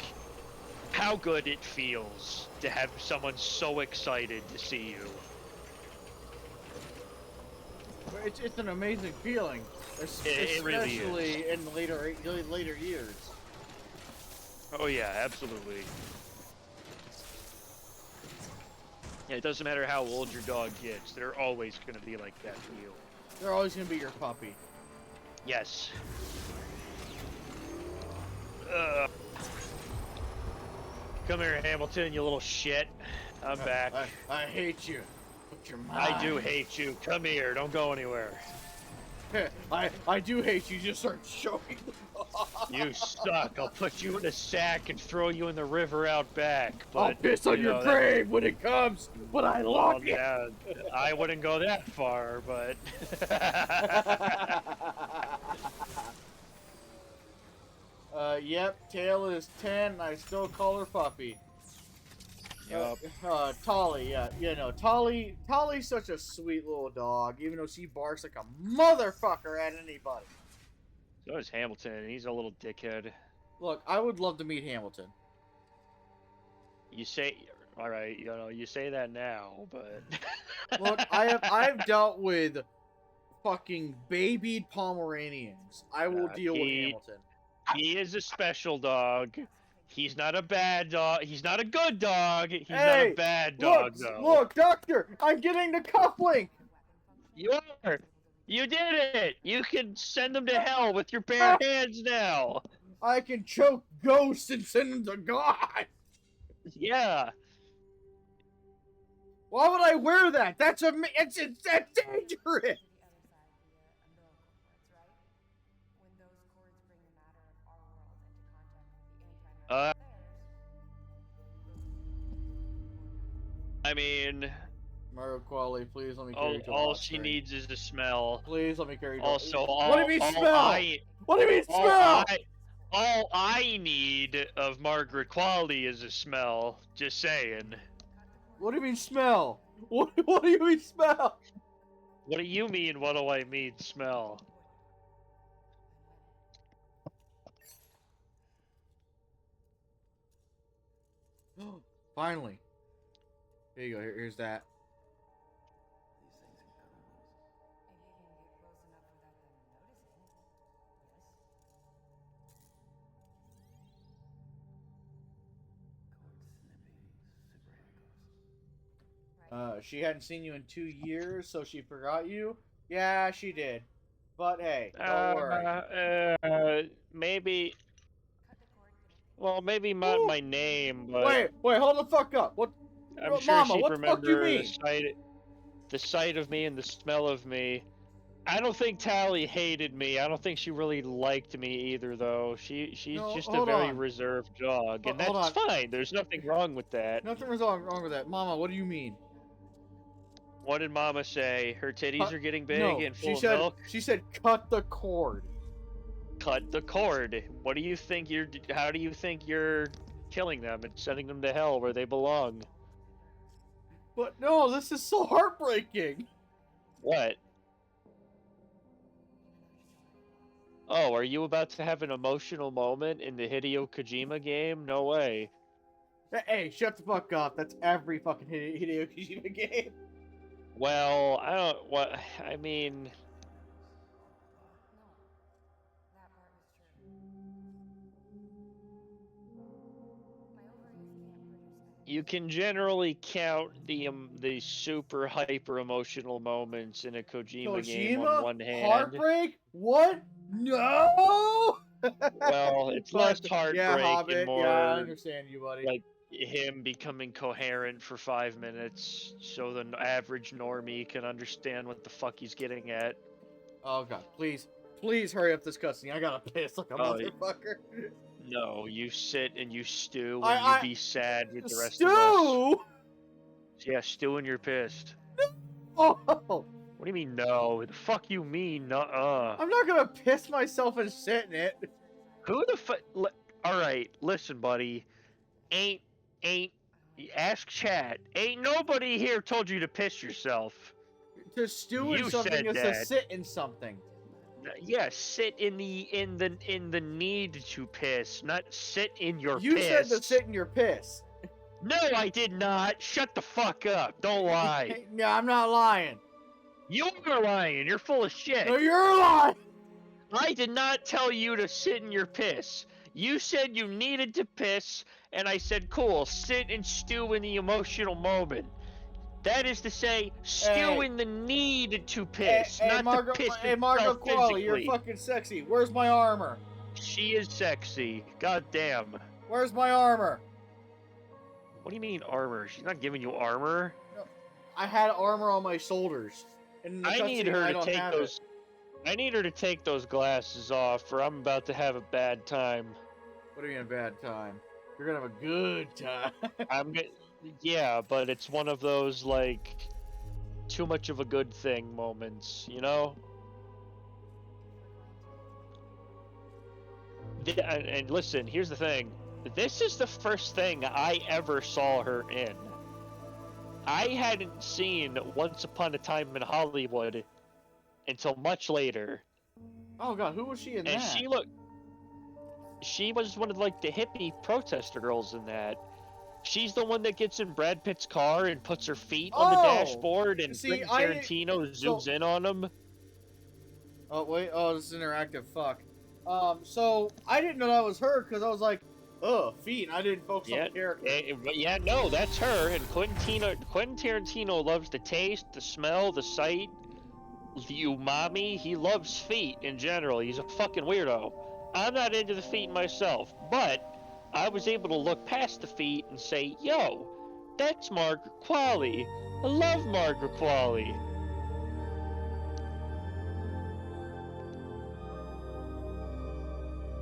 how good it feels to have someone so excited to see you. It's an amazing feeling, It really especially is. in later years. Oh yeah, absolutely. Yeah, it doesn't matter how old your dog gets, they're always going to be like that for you. They're always gonna be your puppy. Yes. Come here, Hamilton, you little shit. I'm back. I hate you. But you're mine. I do hate you. Come here, don't go anywhere. I do hate you. Just start choking. You suck. I'll put you in a sack and throw you in the river out back. But, I'll piss on you your know, grave when it comes, but I love you. Yeah, I wouldn't go that far, but... Yep, Tail is 10, and I still call her puppy. Yup. Tolly, yeah, you know, Tolly's such a sweet little dog, even though she barks like a motherfucker at anybody. So is Hamilton, and he's a little dickhead. Look, I would love to meet Hamilton. You say... Alright, you know, you say that now, but... Look, I've dealt with fucking babied Pomeranians. I will deal with Hamilton. He is a special dog. He's not a bad dog. He's not a good dog. He's not Hey, a bad dog, though. Look, Doctor, I'm getting the cufflink. You are. You did it. You can send them to hell with your bare hands now. I can choke ghosts and send them to God. Yeah. Why would I wear that? That's dangerous. I mean, Mario Quali, please let me carry you to all the she screen. needs is the smell. Please let me carry you to Also, what do you mean smell? What do you mean all smell? all I need of Margaret Qualley is a smell. Just saying. What do you mean smell? What do you mean smell? What do you mean? What do I mean? Smell. Finally. Here you go. Here's that. She hadn't seen you in 2 years, so she forgot you? Yeah, she did. But hey, don't worry. Maybe... Well, maybe not my name, but... Wait, hold the fuck up. What? I'm sure Mama, she'd what the fuck do you remember mean? the sight of me and the smell of me. I don't think Tally hated me. I don't think she really liked me either, though. She's just a very reserved dog, and that's fine. There's nothing wrong with that. Nothing wrong with that. Mama, what do you mean? What did Mama say? Her titties are getting big and full of milk? She said cut the cord. Cut the cord. What do you think how do you think you're killing them and sending them to hell where they belong? But no, this is so heartbreaking. What? Oh, are you about to have an emotional moment in the Hideo Kojima game? No way. Hey, shut the fuck up. That's every fucking Hideo Kojima game. Well, I mean... You can generally count the super hyper emotional moments in a Kojima game on one hand. Heartbreak? What? No! Well, it's less heartbreak and more... Yeah, I understand you, buddy. Like, him becoming coherent for 5 minutes so the average normie can understand what the fuck he's getting at. Oh god, please hurry up this cutscene. I gotta piss like a motherfucker. No, you sit and you stew and you be sad with the rest of us. Stew? Yeah, stew and you're pissed. Oh! What do you mean no? The fuck you mean nuh-uh? I'm not gonna piss myself and sit in it. Who the fuck? All right, listen, buddy. Ain't ask chat. Ain't nobody here told you to piss yourself. To stew in You something said is to that. sit in something. Yeah, sit in the need to piss, not sit in your You piss. said to sit in your piss. No, I did not. Shut the fuck up. Don't lie. No, I'm not lying. You are lying. You're full of shit. No, you're lying. I did not tell you to sit in your piss. You said you needed to piss, and I said, cool, sit and stew in the emotional moment. That is to say, stew Hey. in the need to piss, Hey, not Margot, to piss hey, Margot yourself Qualley, you're physically. fucking sexy. Where's my armor? She is sexy. God damn. Where's my armor? What do you mean armor? She's not giving you armor. No, I had armor on my shoulders. In the I need cutscene, her I to don't take have those. I need her to take those glasses off, or I'm about to have a bad time. What do you mean a bad time? You're gonna have a good time. I'm gonna. Yeah, but it's one of those like too much of a good thing moments, you know? And listen, here's the thing. This is the first thing I ever saw her in. I hadn't seen Once Upon a Time in Hollywood until much later. Oh god, who was she in And that? she was one of like the hippie protester girls in that. She's the one that gets in Brad Pitt's car and puts her feet on the dashboard, and see, Quentin Tarantino zooms in on them. Oh wait, oh this is interactive. Fuck. So I didn't know that was her because I was like, oh, feet. I didn't focus on the character. Yeah, no, that's her. And Quentin Tarantino loves the taste, the smell, the sight, the umami. He loves feet in general. He's a fucking weirdo. I'm not into the feet myself, but I was able to look past the feet and say, yo, that's Margaret Qualley. I love Margaret Qualley.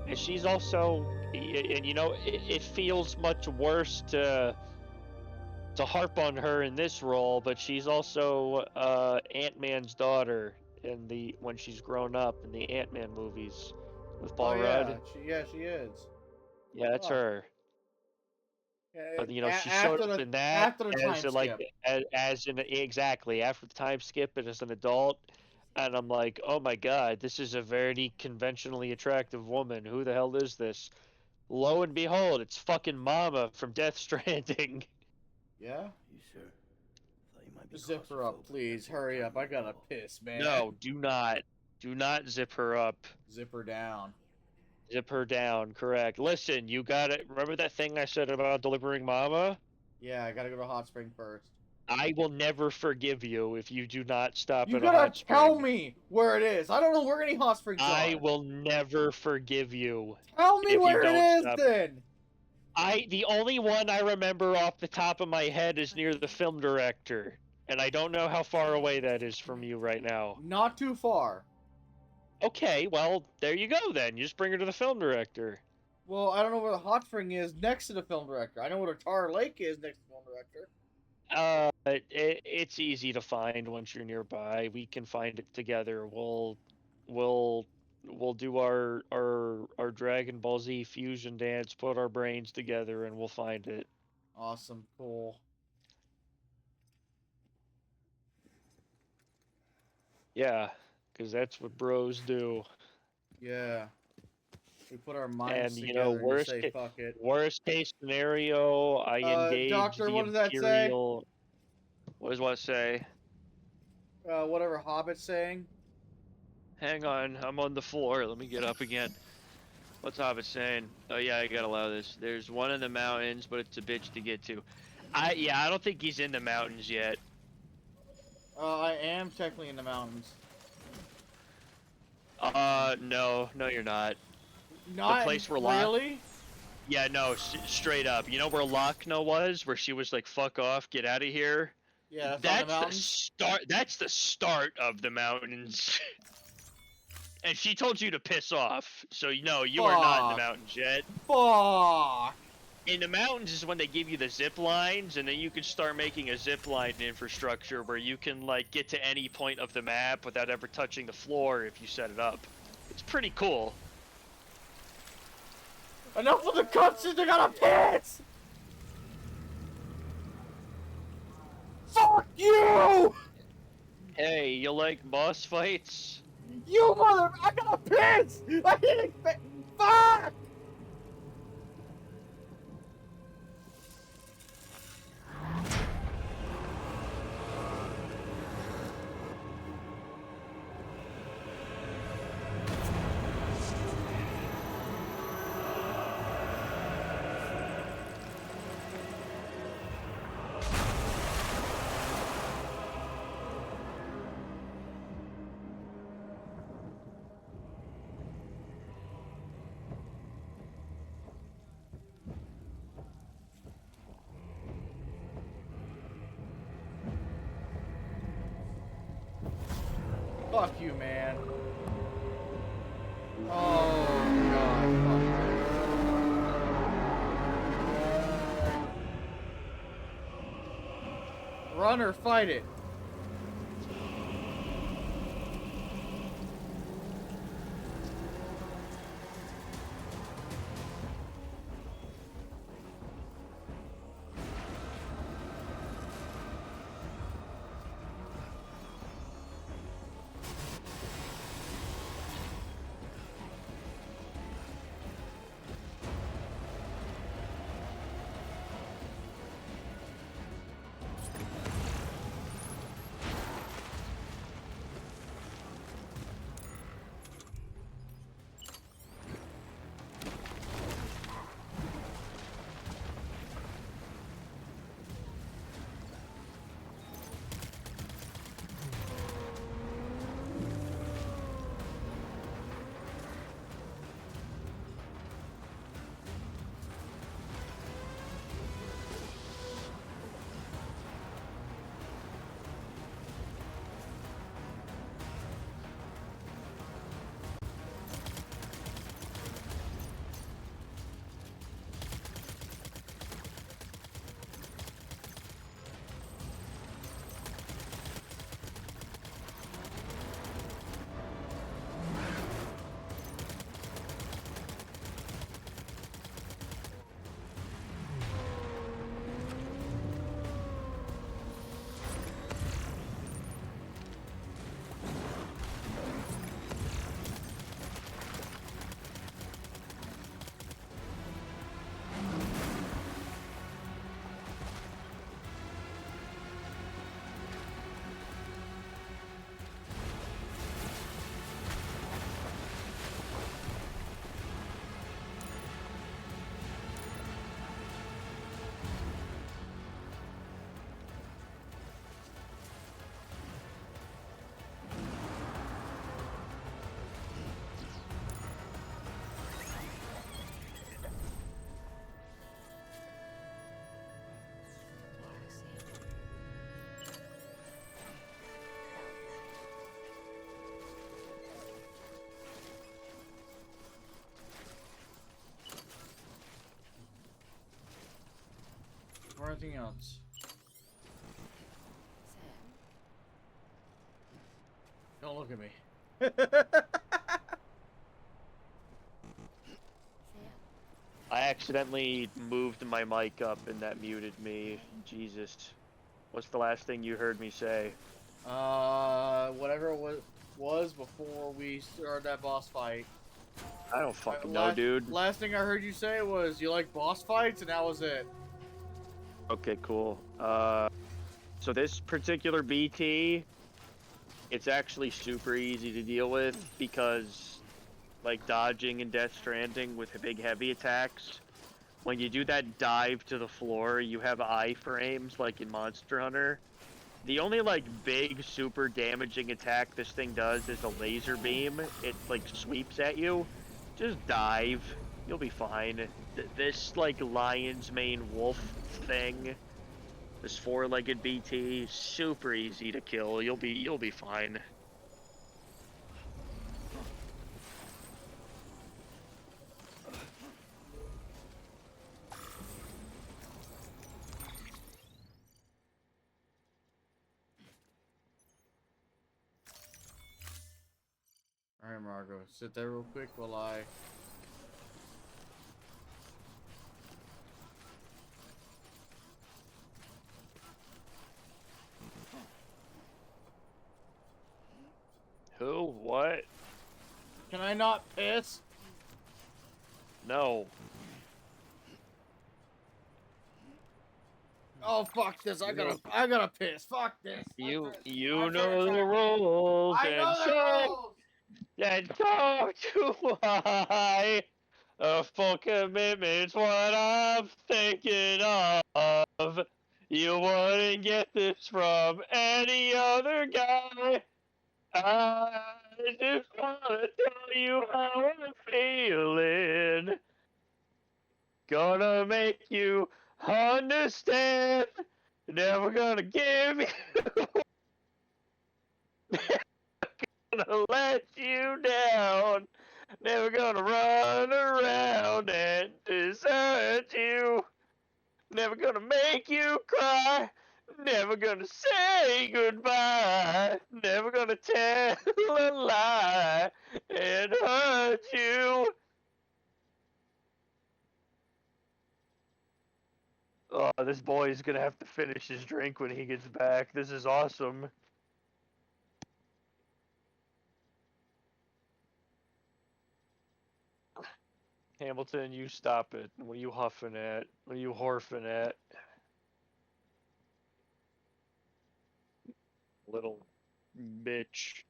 And she's also, and you know, it feels much worse to harp on her in this role, but she's also Ant-Man's daughter in when she's grown up in the Ant-Man movies with Paul Rudd. She is. Yeah, that's her. Yeah, You know, she showed up in that after the time skip. as in exactly after the time skip and as an adult, and I'm like, oh my god, this is a very conventionally attractive woman. Who the hell is this? Lo and behold, it's fucking Mama from Death Stranding. Yeah. You sure? Thought you might be Zip her up, please. Hurry up. I gotta piss, man. No, do not zip her up. Zip her down. Zip her down, correct. Listen, you gotta remember that thing I said about delivering Mama? Yeah, I gotta go to Hot Spring first. I will never forgive you if you do not stop You at a hot gotta spring. tell me where it is. I don't know where any hot springs are. I will never forgive you. Tell me if where you it don't is stop. then. The only one I remember off the top of my head is near the film director, and I don't know how far away that is from you right now. Not too far. Okay, well, there you go then. You just bring her to the film director. Well, I don't know where the hot spring is next to the film director. I know where Tar Lake is next to the film director. It's easy to find once you're nearby. We can find it together. We'll do our Dragon Ball Z fusion dance, put our brains together, and we'll find it. Awesome, cool. Yeah, because that's what bros do. Yeah. We put our minds And together and worst say fuck it. worst case scenario, I engage Doctor, the what does that say? Imperial. What does what say? Whatever Hobbit's saying. Hang on, I'm on the floor. Let me get up again. What's Hobbit saying? Oh yeah, I gotta allow this. There's one in the mountains, but it's a bitch to get to. I don't think he's in the mountains yet. I am technically in the mountains. No, you're not. Not the place where really? Yeah, no, straight up. You know where Lochna was, where she was like, "Fuck off, get out of here." Yeah, that's the start. That's the start of the mountains. And she told you to piss off, so no, you are not in the mountains yet. Fuck. In the mountains is when they give you the zip lines, and then you can start making a zip line infrastructure where you can like get to any point of the map without ever touching the floor if you set it up. It's pretty cool. Enough with the cutscenes, I gotta piss! Fuck you! Hey, you like boss fights? You mother... I gotta piss! I didn't expect... Fuck! Fuck you, man. Oh, God. Fuck. Run or fight it. Or anything else. Don't look at me. I accidentally moved my mic up and that muted me. Jesus. What's the last thing you heard me say? Whatever it was before we started that boss fight. I don't fucking know, dude. Last thing I heard you say was you like boss fights, and that was it. Okay, cool. So this particular BT, it's actually super easy to deal with because, like dodging in Death Stranding with big heavy attacks, when you do that dive to the floor, you have iframes like in Monster Hunter. The only like big super damaging attack this thing does is a laser beam. It like sweeps at you. Just dive. You'll be fine. This like lion's mane wolf thing, this four-legged BT, super easy to kill. You'll be fine. Alright, Margo, sit there real quick while I... Who? What? Can I not piss? No. Oh fuck this! I gotta piss. Fuck this. You I'm know the sorry. rules, I know the rules. and so do I. A full commitment's what I'm thinking of. You wouldn't get this from any other guy. I just wanna tell you how I'm feeling. Gonna make you understand. Never gonna give you, gonna let you down. Never gonna run around and desert you. Never gonna make you cry. Never gonna say goodbye. Never gonna tell a lie and hurt you. Oh, this boy is gonna have to finish his drink when he gets back. This is awesome. Hamilton, you stop it. What are you huffing at? What are you horfing at? Little bitch.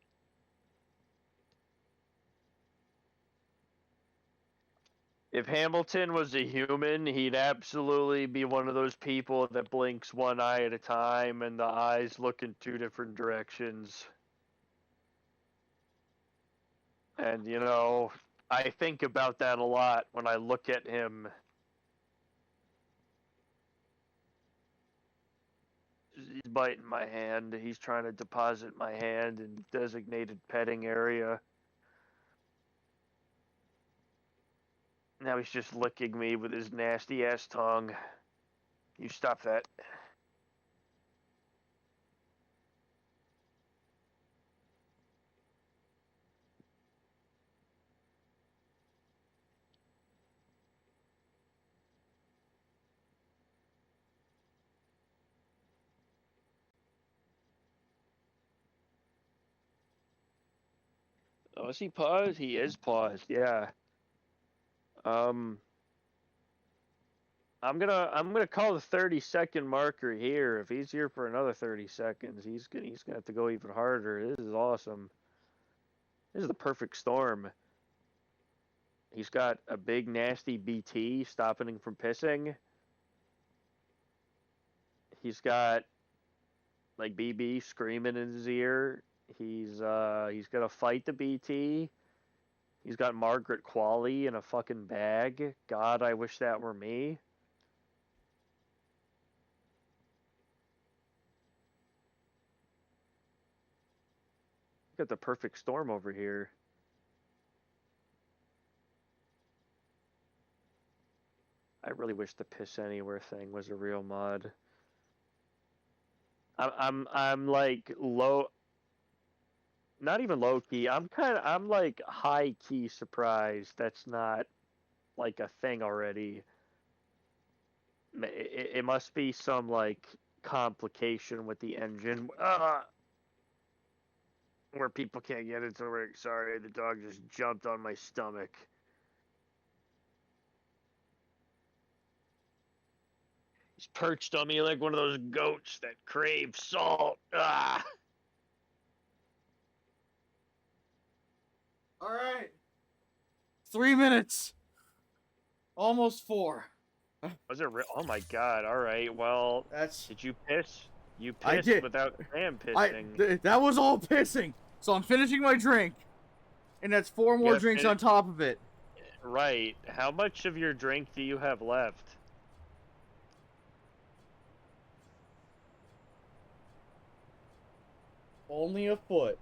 If Hamilton was a human, he'd absolutely be one of those people that blinks one eye at a time and the eyes look in two different directions. And, you know, I think about that a lot when I look at him. He's biting my hand. He's trying to deposit my hand in designated petting area. Now he's just licking me with his nasty ass tongue. You stop that. Oh, is he paused? He is paused, yeah. Um I'm gonna call the 30-second marker here. If he's here for another 30 seconds, he's gonna have to go even harder. This is awesome. This is the perfect storm. He's got a big nasty BT stopping him from pissing. He's got like BB screaming in his ear. He's gonna fight the BT. He's got Margaret Qualley in a fucking bag. God, I wish that were me. Got the perfect storm over here. I really wish the piss anywhere thing was a real mod. I'm like low, not even low key. I'm like high key surprised that's not like a thing already. It must be some like complication with the engine, where people can't get into work. Sorry, the dog just jumped on my stomach. He's perched on me like one of those goats that crave salt. Ah. All right. 3 minutes. Almost 4. Was it real? Oh my god! All right. Well, That's. did you piss? You I pissed did. without Sam pissing. That was all pissing. So I'm finishing my drink, and that's 4 more Yeah, drinks on top of it. Right. How much of your drink do you have left? Only a foot.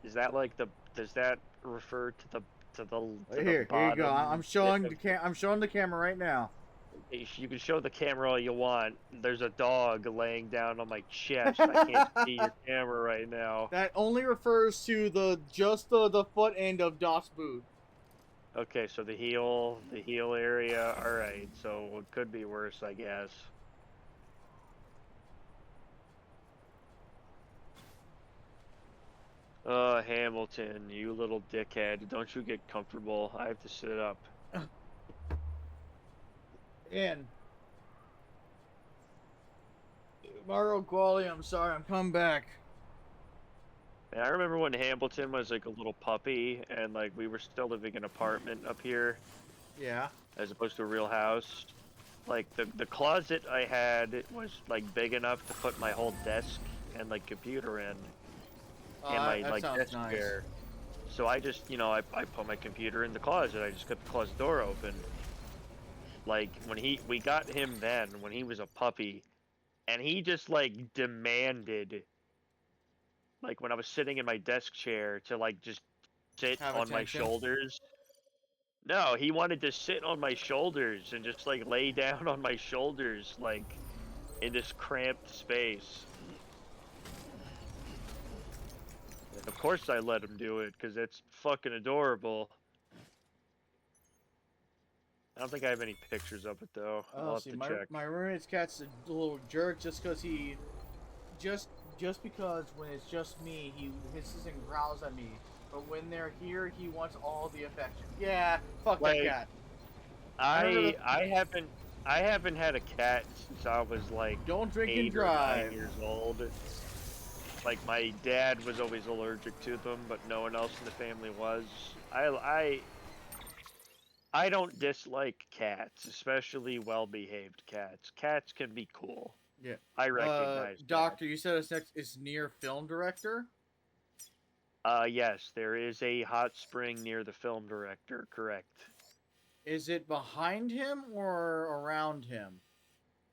Is that like the? Does that refer to the Here you go. I'm showing bit the I'm showing the camera right now. You can show the camera all you want. There's a dog laying down on my chest. I can't see your camera right now. That only refers to just the foot end of Doc's boot. Okay, so the heel area. All right, so it could be worse, I guess. Hamilton, you little dickhead. Don't you get comfortable. I have to sit up. In. Mario Quali, I'm sorry, I'm coming back. And I remember when Hamilton was like a little puppy and like we were still living in an apartment up here Yeah. as opposed to a real house. Like the closet I had was like big enough to put my whole desk and like computer in and my That like sounds desk nice. chair. So I just, I put my computer in the closet. I just kept the closet door open. Like when we got him then when he was a puppy and he just like demanded like when I was sitting in my desk chair to like just sit Have on my attention. shoulders. No, he wanted to sit on my shoulders and just like lay down on my shoulders like in this cramped space. And of course I let him do it because it's fucking adorable. I don't think I have any pictures of it though. I'll Oh, have see, to my check. roommate's cat's a little jerk just because he, just because when it's just me, he hisses and growls at me. But when they're here, he wants all the affection. Yeah, fuck Like, that cat. I haven't had a cat since I was like Don't drink and 8 or 9 drive. years old. Like my dad was always allergic to them, but no one else in the family was. I don't dislike cats, especially well-behaved cats. Cats can be cool. Yeah. I recognize Doctor, you said it's near film director? that. Yes, there is a hot spring near the film director, correct. Is it behind him or around him?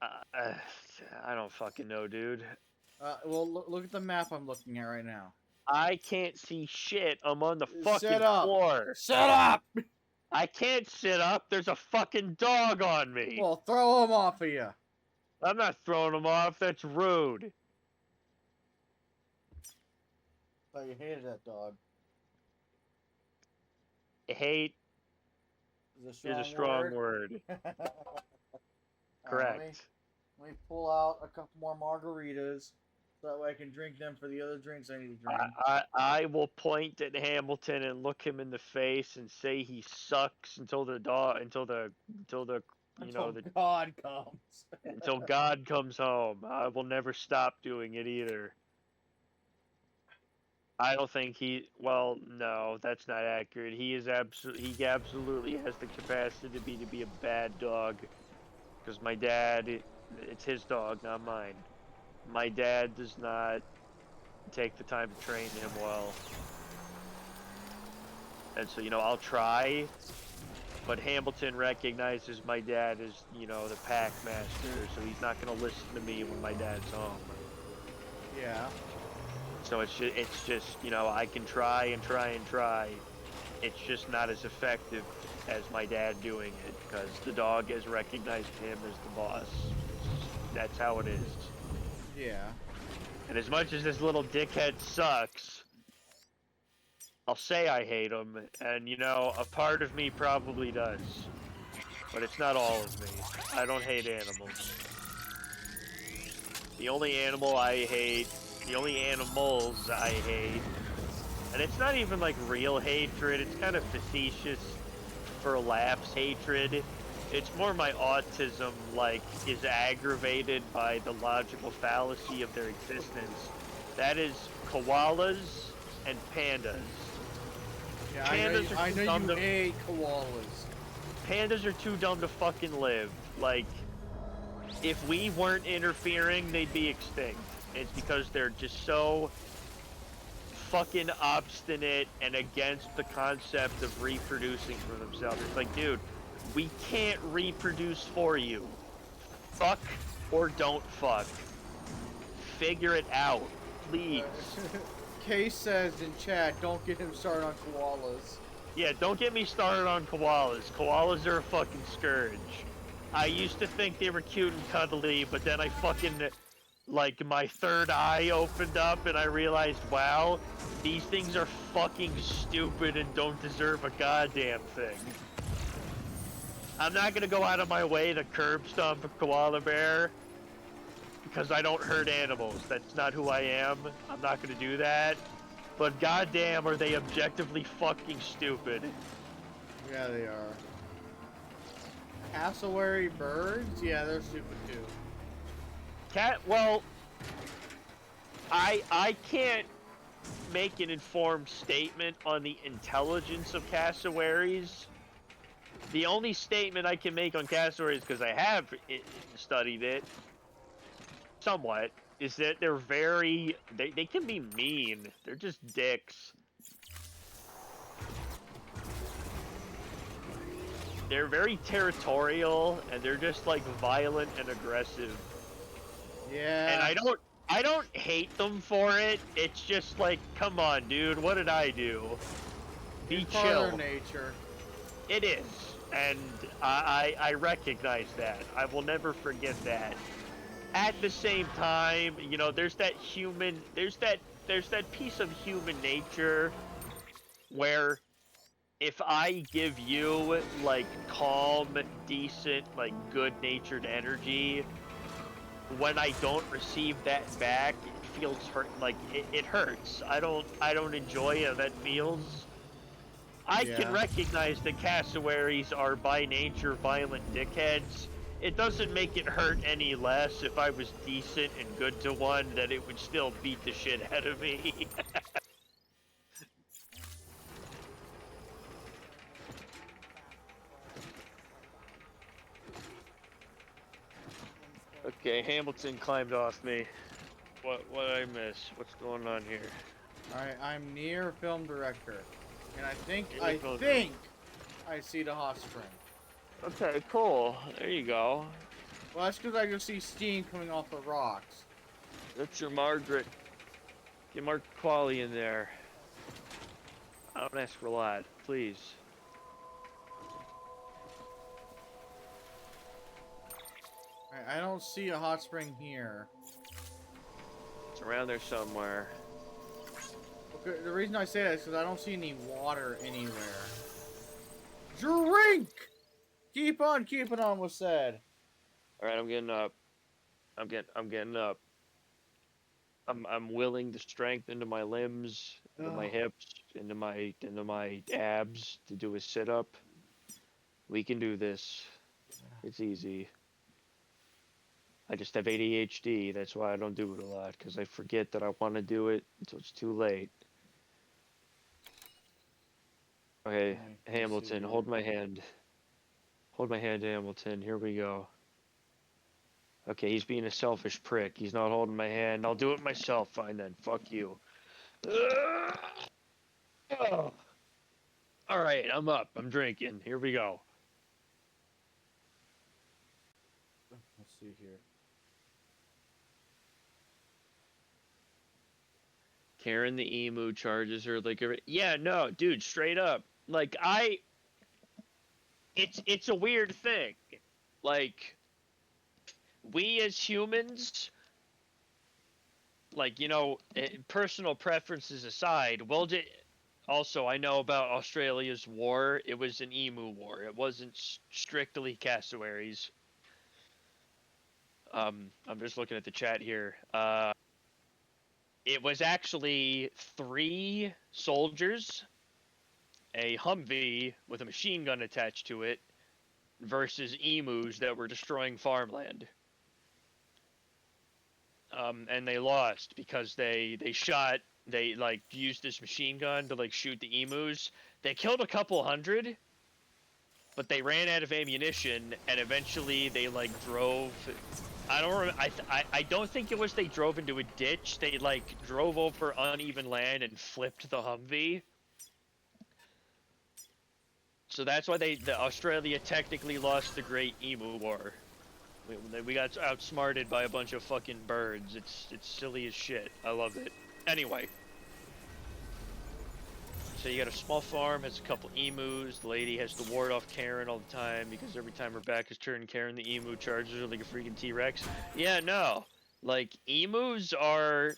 I don't fucking know, dude. Well, look at the map I'm looking at right now. I can't see shit. I'm on the fucking Set up. floor. Shut up! I can't sit up. There's a fucking dog on me. Well, throw him off of you. I'm not throwing him off. That's rude. Thought you hated that dog. Hate Is is a strong word. Correct. Let me pull out a couple more margaritas so that way I can drink them for the other drinks I need to drink. I will point at Hamilton and look him in the face and say he sucks until the God comes. until God comes home. I will never stop doing it either. I don't think well, no, that's not accurate. He absolutely has the capacity to be a bad dog. Because my dad, it's his dog, not mine. My dad does not take the time to train him well. And so, I'll try, but Hamilton recognizes my dad as, the pack master, so he's not going to listen to me when my dad's home. Yeah. So it's just, I can try and try and try. It's just not as effective as my dad doing it, because the dog has recognized him as the boss. That's how it is. Yeah. And as much as this little dickhead sucks, I'll say I hate him, and a part of me probably does. But it's not all of me. I don't hate animals. The only animals I hate, and it's not even like real hatred, it's kind of facetious for laughs hatred. It's more my autism, is aggravated by the logical fallacy of their existence. That is koalas and pandas. Yeah, Pandas I are too know dumb you to... hate koalas. Pandas are too dumb to fucking live. If we weren't interfering, they'd be extinct. It's because they're just so fucking obstinate and against the concept of reproducing for themselves. It's like, dude, we can't reproduce for you. Fuck or don't fuck. Figure it out, please. Case says in chat, don't get him started on koalas. Yeah, don't get me started on koalas. Koalas are a fucking scourge. I used to think they were cute and cuddly, but then I fucking, my third eye opened up and I realized, wow, these things are fucking stupid and don't deserve a goddamn thing. I'm not gonna go out of my way to curb stomp a koala bear because I don't hurt animals. That's not who I am. I'm not gonna do that. but goddamn, are they objectively fucking stupid. Yeah, they are. Cassowary birds? Yeah, they're stupid too. Well, I can't make an informed statement on the intelligence of cassowaries. The only statement I can make on cassowaries, because I have studied it somewhat, is that they're they can be mean. They're just dicks. They're very territorial, and they're just like violent and aggressive. Yeah. And I don't hate them for it. It's just like, come on, dude, what did I do? Be It's part chill. of their nature. It is, and I recognize that. I will never forget that. At the same time, you know, there's that piece of human nature where if I give you like calm, decent, like good-natured energy, when I don't receive that back, it feels hurt. Like it hurts. I don't enjoy how that feels. I can recognize that cassowaries are by nature violent dickheads. It doesn't make it hurt any less if I was decent and good to one, that it would still beat the shit out of me. Okay, Hamilton climbed off me. What did I miss? What's going on here? Alright, I'm near film director. And I think Near I see the hot spring. Okay, cool. There you go. Well, that's because I can see steam coming off the rocks. That's your Margaret. Get Mark Qualley in there. I don't ask for a lot, please. I don't see a hot spring here. It's around there somewhere. Okay, the reason I say that is because I don't see any water anywhere. Drink! Keep on keeping on was said. Alright, I'm getting up. I'm getting up. I'm willing the strength into my limbs, into my hips, into my abs to do a sit-up. We can do this. It's easy. I just have ADHD, that's why I don't do it a lot, because I forget that I want to do it until it's too late. Okay, Hamilton, hold my hand. Hold my hand, Hamilton. Here we go. Okay, he's being a selfish prick. He's not holding my hand. I'll do it myself. Fine then. Fuck you. Oh. Alright, I'm up. I'm drinking. Here we go. Let's see here. Karen the emu charges her like a... Yeah, no, dude, straight up. Like, It's a weird thing. Like, we as humans, like, you know, personal preferences aside, also, I know about Australia's war. It was an emu war. It wasn't strictly cassowaries. I'm just looking at the chat here. It was actually 3 soldiers, a Humvee with a machine gun attached to it, versus emus that were destroying farmland. And they lost because they like used this machine gun to like shoot the emus. They killed a couple hundred, but they ran out of ammunition, and eventually they like drove. I don't remember. I don't think it was they drove into a ditch. They like drove over uneven land and flipped the Humvee. So that's why the Australia technically lost the Great Emu War. We got outsmarted by a bunch of fucking birds. It's silly as shit. I love it. Anyway. So you got a small farm, has a couple emus. The lady has to ward off Karen all the time because every time her back is turned, Karen the emu charges her like a freaking T-Rex. Yeah, no. Like, emus are...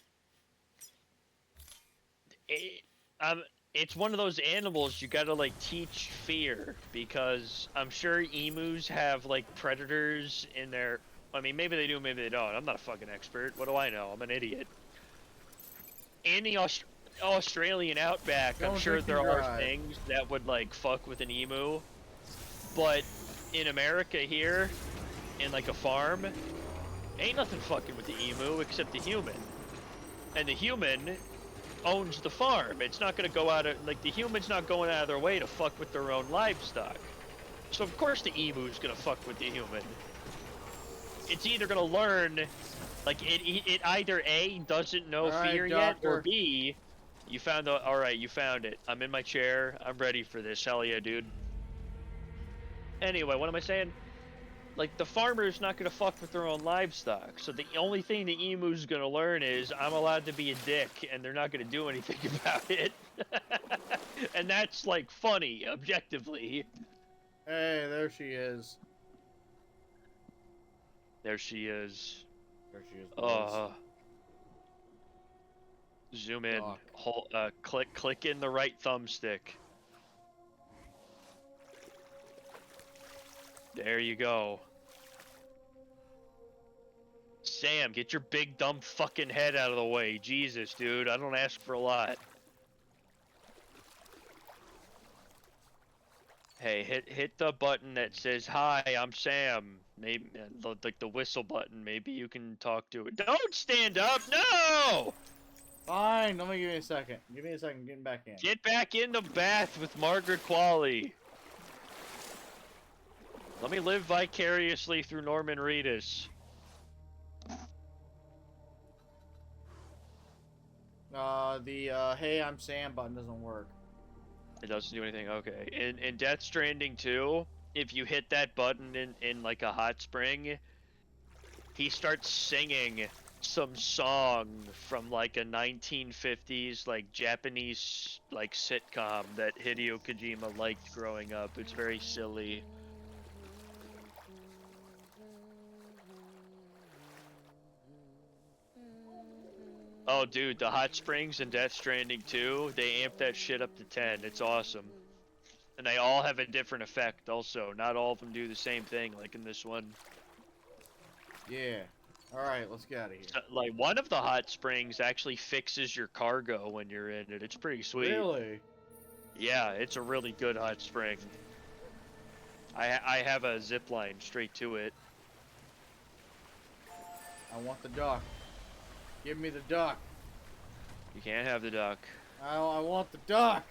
It's one of those animals you gotta, like, teach fear, because I'm sure emus have, like, predators in their... I mean, maybe they do, maybe they don't. I'm not a fucking expert. What do I know? I'm an idiot. Australian outback, I'm Don't sure drink there and are drive. things that would like fuck with an emu, but in America here, in like a farm, ain't nothing fucking with the emu except the human, and the human owns the farm. It's not gonna go out of like the human's not going out of their way to fuck with their own livestock. So of course the emu's gonna fuck with the human. It's either gonna learn, like it either A, doesn't know All right, fear yet, or doctor. B, you found the, alright, you found it. I'm in my chair, I'm ready for this, hell yeah, dude. Anyway, what am I saying? Like, the farmer's not gonna fuck with their own livestock, so the only thing the emu's gonna learn is, I'm allowed to be a dick, and they're not gonna do anything about it. And that's, like, funny, objectively. Hey, there she is. There she is. There she is. Boys. Zoom in. Doc. Hold, click in the right thumbstick. There you go. Sam, get your big dumb fucking head out of the way. Jesus, dude, I don't ask for a lot. Hey, hit the button that says, "Hi, I'm Sam." Maybe like the whistle button. Maybe you can talk to it. Don't stand up. No. Fine. Let me give me a second. Give me a second. Getting back in. Get back in the bath with Margaret Qualley. Let me live vicariously through Norman Reedus. Hey, I'm Sam button doesn't work. It doesn't do anything. Okay. In Death Stranding 2, if you hit that button in like a hot spring, he starts singing some song from like a 1950s like Japanese like sitcom that Hideo Kojima liked growing up. It's very silly. Oh, dude, the hot springs in Death Stranding 2, they amp that shit up to 10. It's awesome. And they all have a different effect also. Not all of them do the same thing like in this one. Yeah. Alright, let's get out of here. So, like, one of the hot springs actually fixes your cargo when you're in it. It's pretty sweet. Really? Yeah, it's a really good hot spring. I have a zip line straight to it. I want the duck. Give me the duck. You can't have the duck. I want the duck.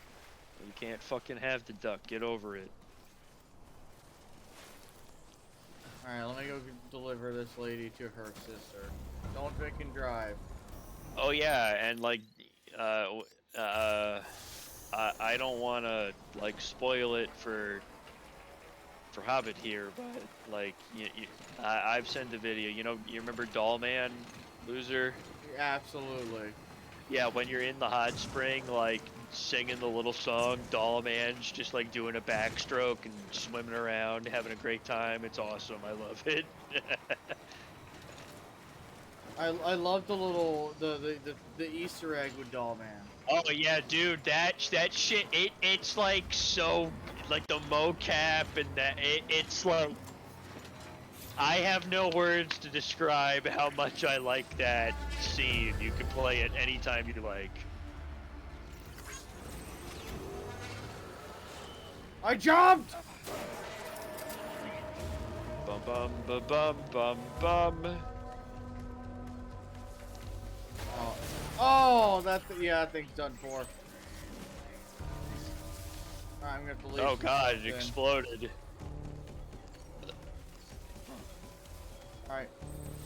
You can't fucking have the duck. Get over it. Alright, let me go deliver this lady to her sister. Don't drink and drive. Oh yeah, and like, I don't want to like spoil it for Hobbit here, but like, I've sent the video. You know, you remember Doll Man, loser? Absolutely. Yeah, when you're in the hot spring, like singing the little song, Doll Man's just like doing a backstroke and swimming around, having a great time. It's awesome. I love it. I love the little the Easter egg with Doll Man. Oh yeah, dude, that shit. It's like so like the mocap and that it's like I have no words to describe how much I like that scene. You can play it anytime you like. I jumped! Bum bum bum bum bum bum. Oh, yeah, that thing's done for. Alright, I'm gonna have to leave. Oh god, it then. exploded. Alright,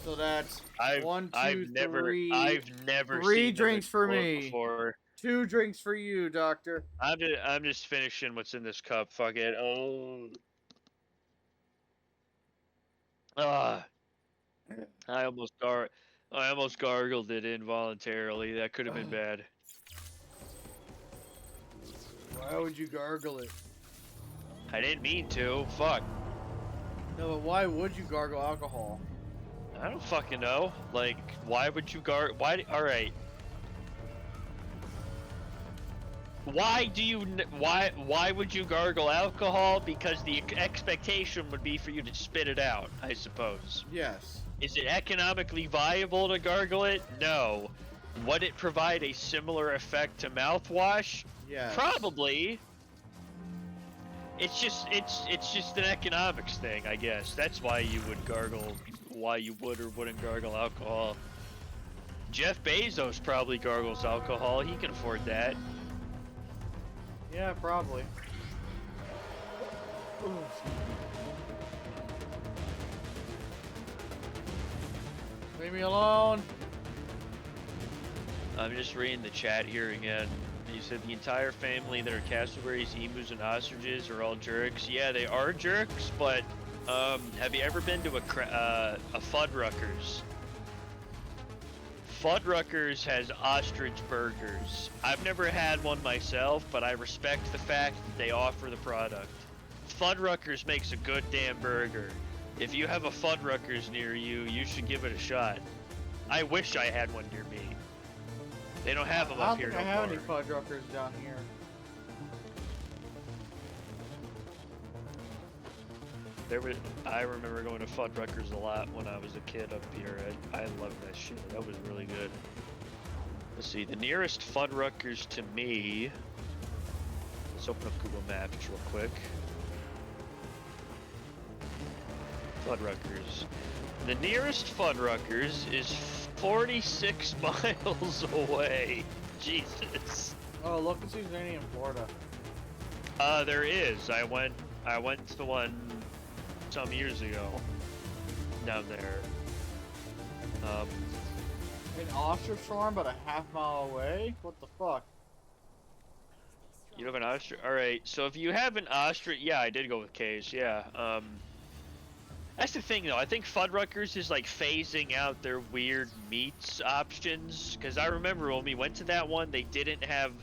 so that's I've 1, 2, I've never 3. I've never 3 seen them drinks for explode me. before. 2 drinks for you, Doctor. I'm just finishing what's in this cup. Fuck it. Oh. Ah. I almost gargled it involuntarily. That could have been bad. Why would you gargle it? I didn't mean to. Fuck. No, but why would you gargle alcohol? I don't fucking know. Like, why would you why? All right. Why would you gargle alcohol? Because the expectation would be for you to spit it out, I suppose. Yes. Is it economically viable to gargle it? No. Would it provide a similar effect to mouthwash? Yes. Probably. It's just an economics thing, I guess. That's why you would gargle, why you would or wouldn't gargle alcohol. Jeff Bezos probably gargles alcohol. He can afford that. Yeah, probably. Ooh. Leave me alone. I'm just reading the chat here again. You said the entire family that are cassowaries, emus, and ostriches are all jerks. Yeah, they are jerks, but have you ever been to a Fuddruckers? Fuddruckers has ostrich burgers. I've never had one myself, but I respect the fact that they offer the product. Fuddruckers makes a good damn burger. If you have a Fuddruckers near you, you should give it a shot. I wish I had one near me. They don't have them up here no more. I don't think I have any Fuddruckers down here. I remember going to Fuddruckers a lot when I was a kid up here. I loved that shit. That was really good. Let's see, the nearest Fuddruckers to me. Let's open up Google Maps real quick. Fuddruckers. The nearest Fuddruckers is 46 miles away. Jesus. Oh, look and see if there's any in Florida. There is. I went to one some years ago down there. An ostrich farm, but a half-mile away? What the fuck? You have an ostrich? Alright, so if you have an ostrich, yeah, I did go with K's, yeah. That's the thing though, I think Fuddruckers is like phasing out their weird meats options, because I remember when we went to that one, they didn't have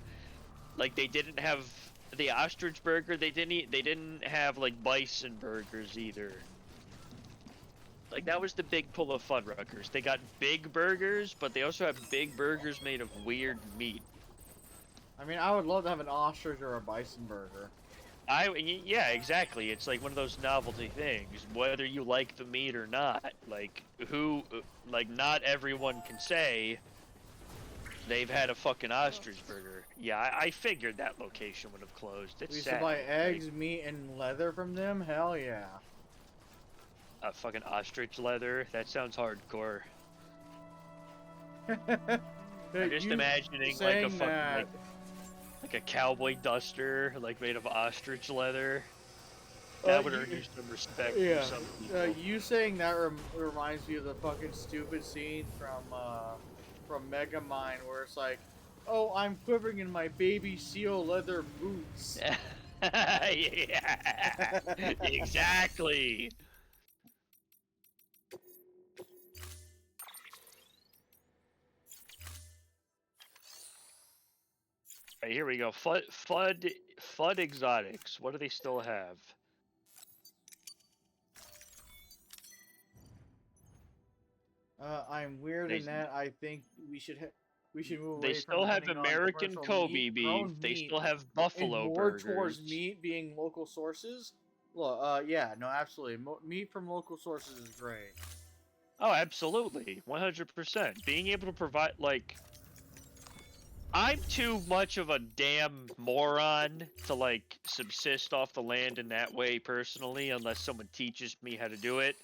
the ostrich burger, they didn't have like bison burgers either. Like that was the big pull of Fuddruckers. They got big burgers, but they also have big burgers made of weird meat. I mean, I would love to have an ostrich or a bison burger. Yeah, exactly. It's like one of those novelty things, whether you like the meat or not. Like not everyone can say they've had a fucking ostrich burger. Yeah, I figured that location would have closed. It's We used sad. to buy eggs, meat, and leather from them? Hell yeah. Fucking ostrich leather? That sounds hardcore. I'm just imagining like a fucking like a cowboy duster, like made of ostrich leather. That would earn you some respect from some people. You saying that reminds me of the fucking stupid scene from Megamind where it's like, oh, I'm quivering in my baby seal leather boots. Yeah, exactly. Alright, here we go. Fudd Exotics. What do they still have? I'm weird in that I think we should move away They still from have depending on American commercial Kobe meat, beef. grown They meat, still have and buffalo more burgers. towards meat being local sources. Well, yeah, no, absolutely. Meat from local sources is great. Oh, absolutely. 100%. Being able to provide, like... I'm too much of a damn moron to, like, subsist off the land in that way, personally, unless someone teaches me how to do it.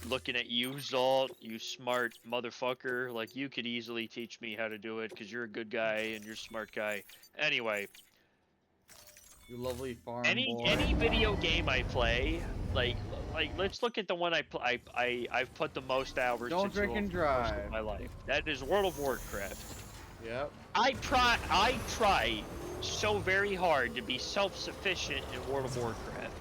Looking at you, Zalt, you smart motherfucker. Like, you could easily teach me how to do it, because you're a good guy and you're a smart guy. Anyway. You lovely farm boy. Any video game I play, like let's look at the one I've put the most hours Don't into drink and most drive. of my life. That is World of Warcraft. Yep. I try so very hard to be self-sufficient in World of Warcraft.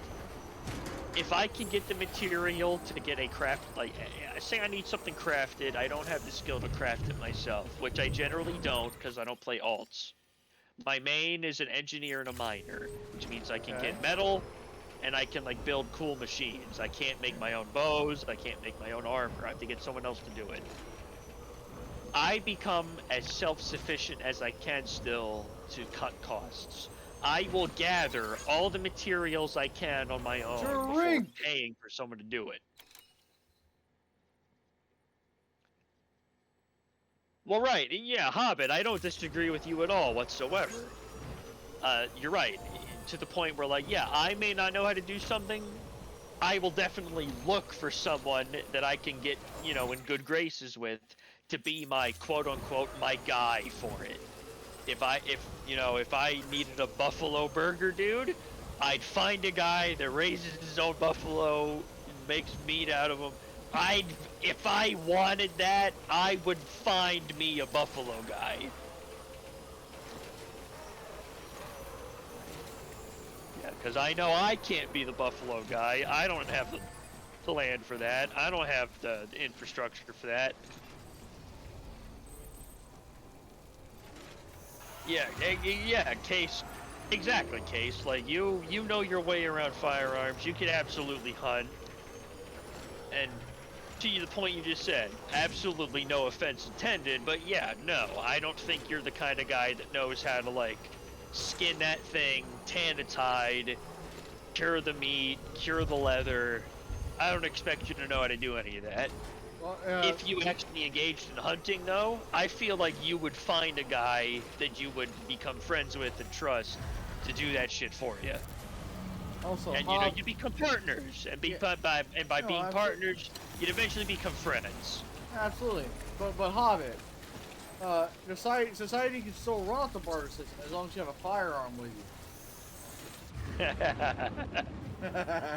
If I can get the material to get a craft, like say I need something crafted, I don't have the skill to craft it myself, which I generally don't because I don't play alts. My main is an engineer and a miner, which means I can get metal, and I can like build cool machines. I can't make my own bows, I can't make my own armor, I have to get someone else to do it. I become as self-sufficient as I can still to cut costs. I will gather all the materials I can on my own before paying for someone to do it. Well, right, yeah, Hobbit. I don't disagree with you at all whatsoever. You're right, to the point where, like, yeah, I may not know how to do something. I will definitely look for someone that I can get, you know, in good graces with to be my quote unquote my guy for it. If I needed a buffalo burger dude, I'd find a guy that raises his own buffalo and makes meat out of them. If I wanted that, I would find me a buffalo guy. Yeah, because I know I can't be the buffalo guy. I don't have the land for that. I don't have the infrastructure for that. Yeah, yeah, Case. Exactly, Case. Like, you know your way around firearms. You can absolutely hunt. And to the point you just said, absolutely no offense intended, but yeah, no, I don't think you're the kind of guy that knows how to, like, skin that thing, tan its hide, cure the meat, cure the leather. I don't expect you to know how to do any of that. Well, If you actually engaged in hunting, though, I feel like you would find a guy that you would become friends with and trust to do that shit for you. also, And you become partners, and by No, being absolutely. partners, you'd eventually become friends. Absolutely, but Hobbit, society can still run off the barter system as long as you have a firearm with you.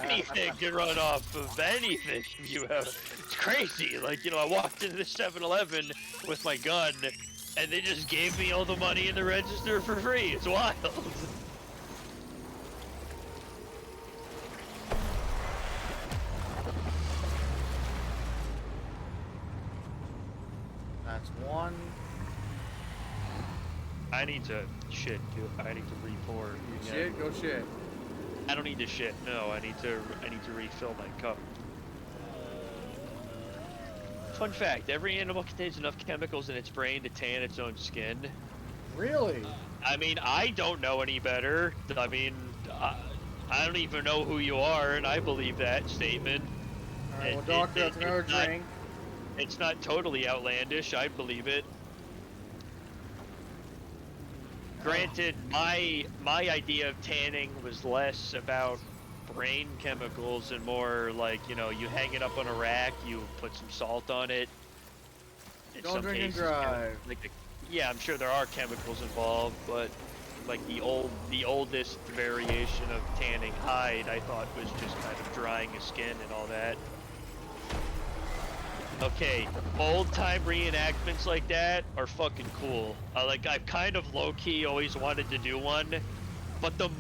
Anything can run off of anything you have. It's crazy. Like, I walked into the 7-Eleven with my gun, and they just gave me all the money in the register for free. It's wild. That's one. I need to shit, dude. I need to report. Shit, go shit. I don't need to shit. No, I need to refill my cup. Fun fact: every animal contains enough chemicals in its brain to tan its own skin. Really? I mean, I don't know any better. I mean, I don't even know who you are, and I believe that statement. All right, well, doctor, that's another drink. It's not totally outlandish. I believe it. Granted, my idea of tanning was less about brain chemicals and more like, you hang it up on a rack, you put some salt on it. In Don't some drink and cases, drive. yeah, I'm sure there are chemicals involved, but like the oldest variation of tanning hide, I thought was just kind of drying a skin and all that. Okay, old-time reenactments like that are fucking cool. I've kind of low-key always wanted to do one, but the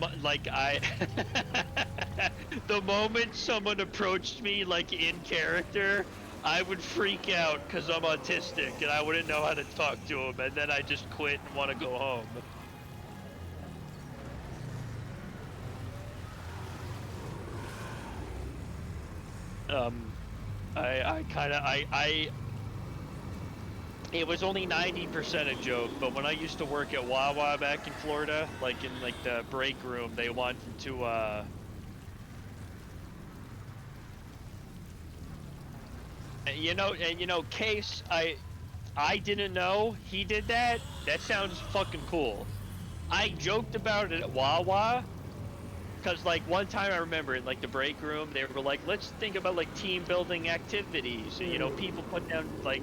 moment someone approached me, like, in character, I would freak out because I'm autistic and I wouldn't know how to talk to them, and then I just quit and want to go home. It was only 90% a joke, but when I used to work at Wawa back in Florida, like in like the break room, they wanted to Case, I didn't know he did that. That sounds fucking cool. I joked about it at Wawa. Cause like one time I remember in like the break room, they were like, let's think about like team building activities. And, people put down like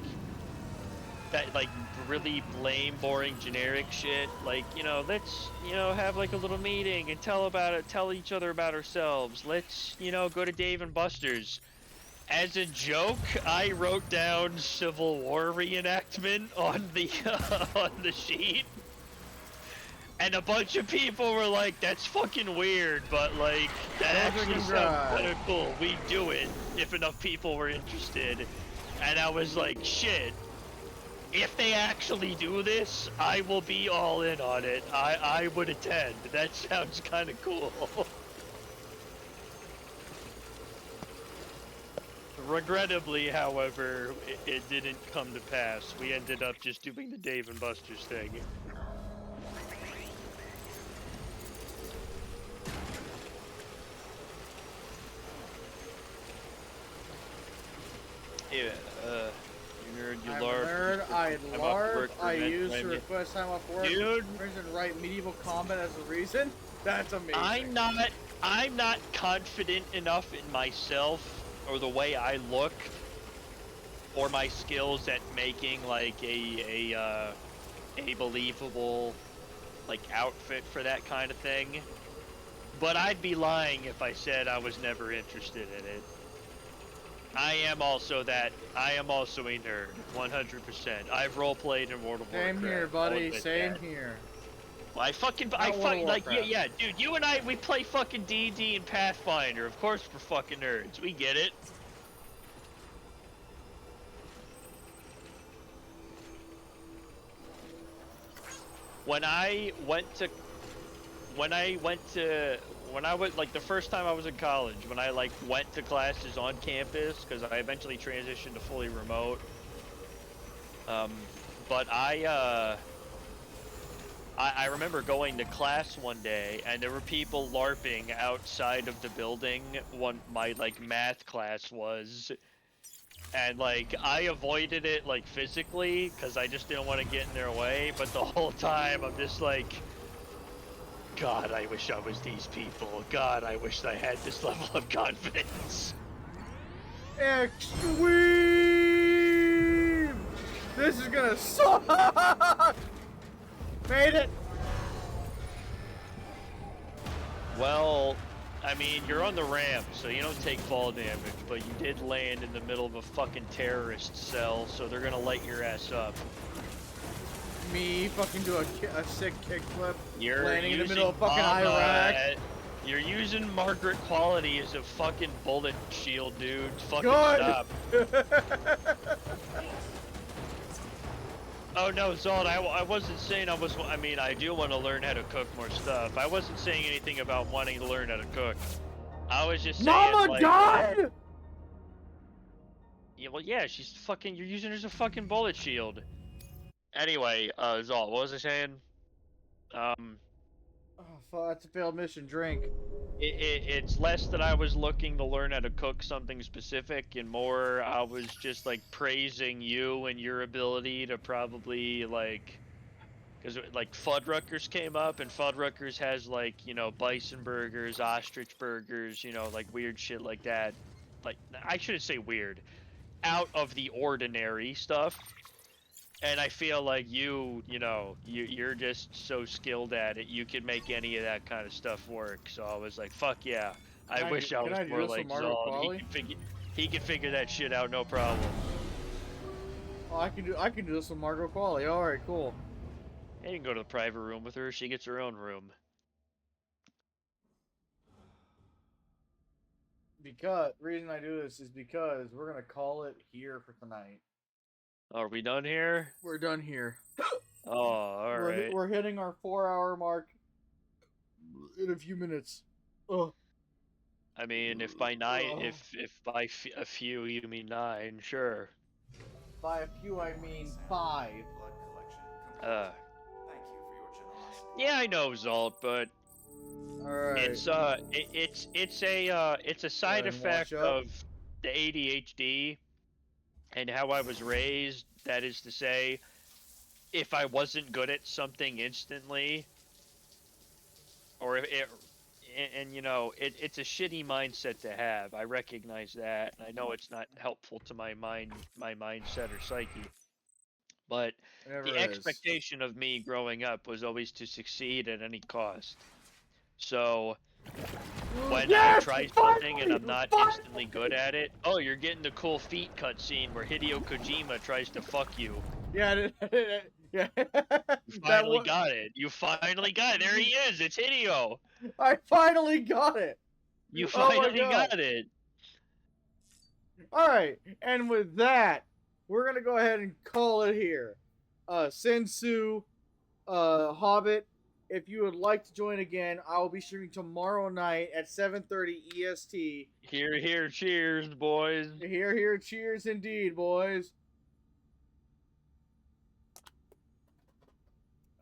that like really lame, boring, generic shit. Like, let's, have like a little meeting and tell each other about ourselves. Let's, go to Dave and Buster's. As a joke, I wrote down Civil War reenactment on the on the sheet. And a bunch of people were like, that's fucking weird, but like, that actually sounds kind of cool. We'd do it if enough people were interested. And I was like, shit, if they actually do this, I will be all in on it. I would attend. That sounds kind of cool. Regrettably, however, it didn't come to pass. We ended up just doing the Dave and Buster's thing. Yeah, nerd, you I'm larp. a nerd. I I'm off LARP. work for I a minute, use blame to you. request time off work. Dude. For instance, write medieval combat as a reason. That's amazing. I'm not confident enough in myself or the way I look or my skills at making like a believable like outfit for that kind of thing. But I'd be lying if I said I was never interested in it. I am also a nerd, 100%. I've roleplayed in World of Warcraft. Same here, I'll buddy. admit Same that. here. I fucking like, yeah, dude, you and I, we play fucking D&D and Pathfinder. Of course we're fucking nerds. We get it. When I went like the first time I was in college, when I like went to classes on campus, because I eventually transitioned to fully remote. But I remember going to class one day, and there were people LARPing outside of the building. My like math class was, and like I avoided it like physically because I just didn't want to get in their way. But the whole time I'm just like, God, I wish I was these people. God, I wish I had this level of confidence. Extreme! This is gonna suck! Made it! Well, I mean, you're on the ramp, so you don't take fall damage, but you did land in the middle of a fucking terrorist cell, so they're gonna light your ass up. Me fucking do a sick kickflip, You're landing in the using middle of fucking Iraq. You're using Margaret Quality as a fucking bullet shield, dude. Fucking Good! stop. Oh no, Zod, I wasn't saying I mean, I do want to learn how to cook more stuff. I wasn't saying anything about wanting to learn how to cook. I was just saying, Mama like... died! Yeah, well, yeah, she's fucking... You're using her as a fucking bullet shield. Anyway, Zod, what was I saying? Oh, fuck, that's a failed mission. Drink. It's less that I was looking to learn how to cook something specific, and more I was just like praising you and your ability to probably like, because like Fuddruckers came up, and Fuddruckers has like, you know, bison burgers, ostrich burgers, you know, like weird shit like that. Like, I shouldn't say weird, out of the ordinary stuff. And I feel like you know, you're just so skilled at it, you could make any of that kind of stuff work. So I was like, fuck yeah. I wish I was more like Zod. He can figure that shit out, no problem. Oh, I can do this with Margot Qualley. Alright, cool. And you can go to the private room with her, she gets her own room. Because, reason I do this is because we're gonna call it here for tonight. Are we done here? We're done here. Oh, alright. We're hitting our 4-hour mark in a few minutes. Ugh. I mean, if by a few you mean 9, sure. By a few, I mean 5. Yeah, I know, Zalt, but Alright. it's a side effect of the ADHD and how I was raised. That is to say, if I wasn't good at something instantly, or and you know, it's a shitty mindset to have. I recognize that. I know it's not helpful to my mindset or psyche. But the expectation of me growing up was always to succeed at any cost. So when I try something and I'm not instantly good at it, oh, you're getting the cool feet cutscene where Hideo Kojima tries to fuck you. Yeah, yeah. You finally got it. You finally got it. There he is. It's Hideo. I finally got it. You finally got it. Alright, and with that, we're gonna go ahead and call it here. Sensu, Hobbit, if you would like to join again, I will be streaming tomorrow night at 7:30 EST. Here, here, cheers, boys. Here, here, cheers indeed, boys.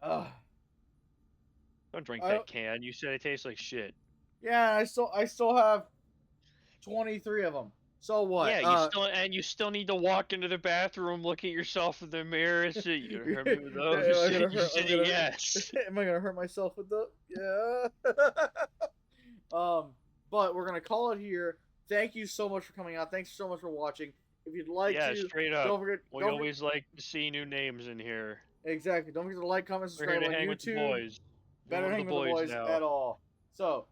Don't drink that can. You said it tastes like shit. Yeah, I still have 23 of them. So what? Yeah, you still need to walk into the bathroom, look at yourself in the mirror, and say, "You gonna hurt me with those?" Am I gonna You hurt? say yes. Am I gonna hurt myself with the? Yeah. But we're gonna call it here. Thank you so much for coming out. Thanks so much for watching. If you'd like Yeah, to, straight up. don't forget. We Don't always like to see new names in here. exactly. Don't forget to like, comment, We're here subscribe to on hang with the YouTube. boys. Better We're hang the with the boys now. at all. So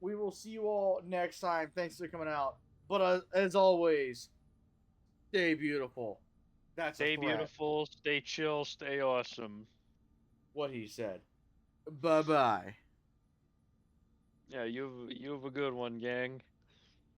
we will see you all next time. Thanks for coming out. But as always, stay beautiful. That's Stay a threat. beautiful, stay chill, stay awesome. What he said. Bye bye. Yeah, you have a good one, gang.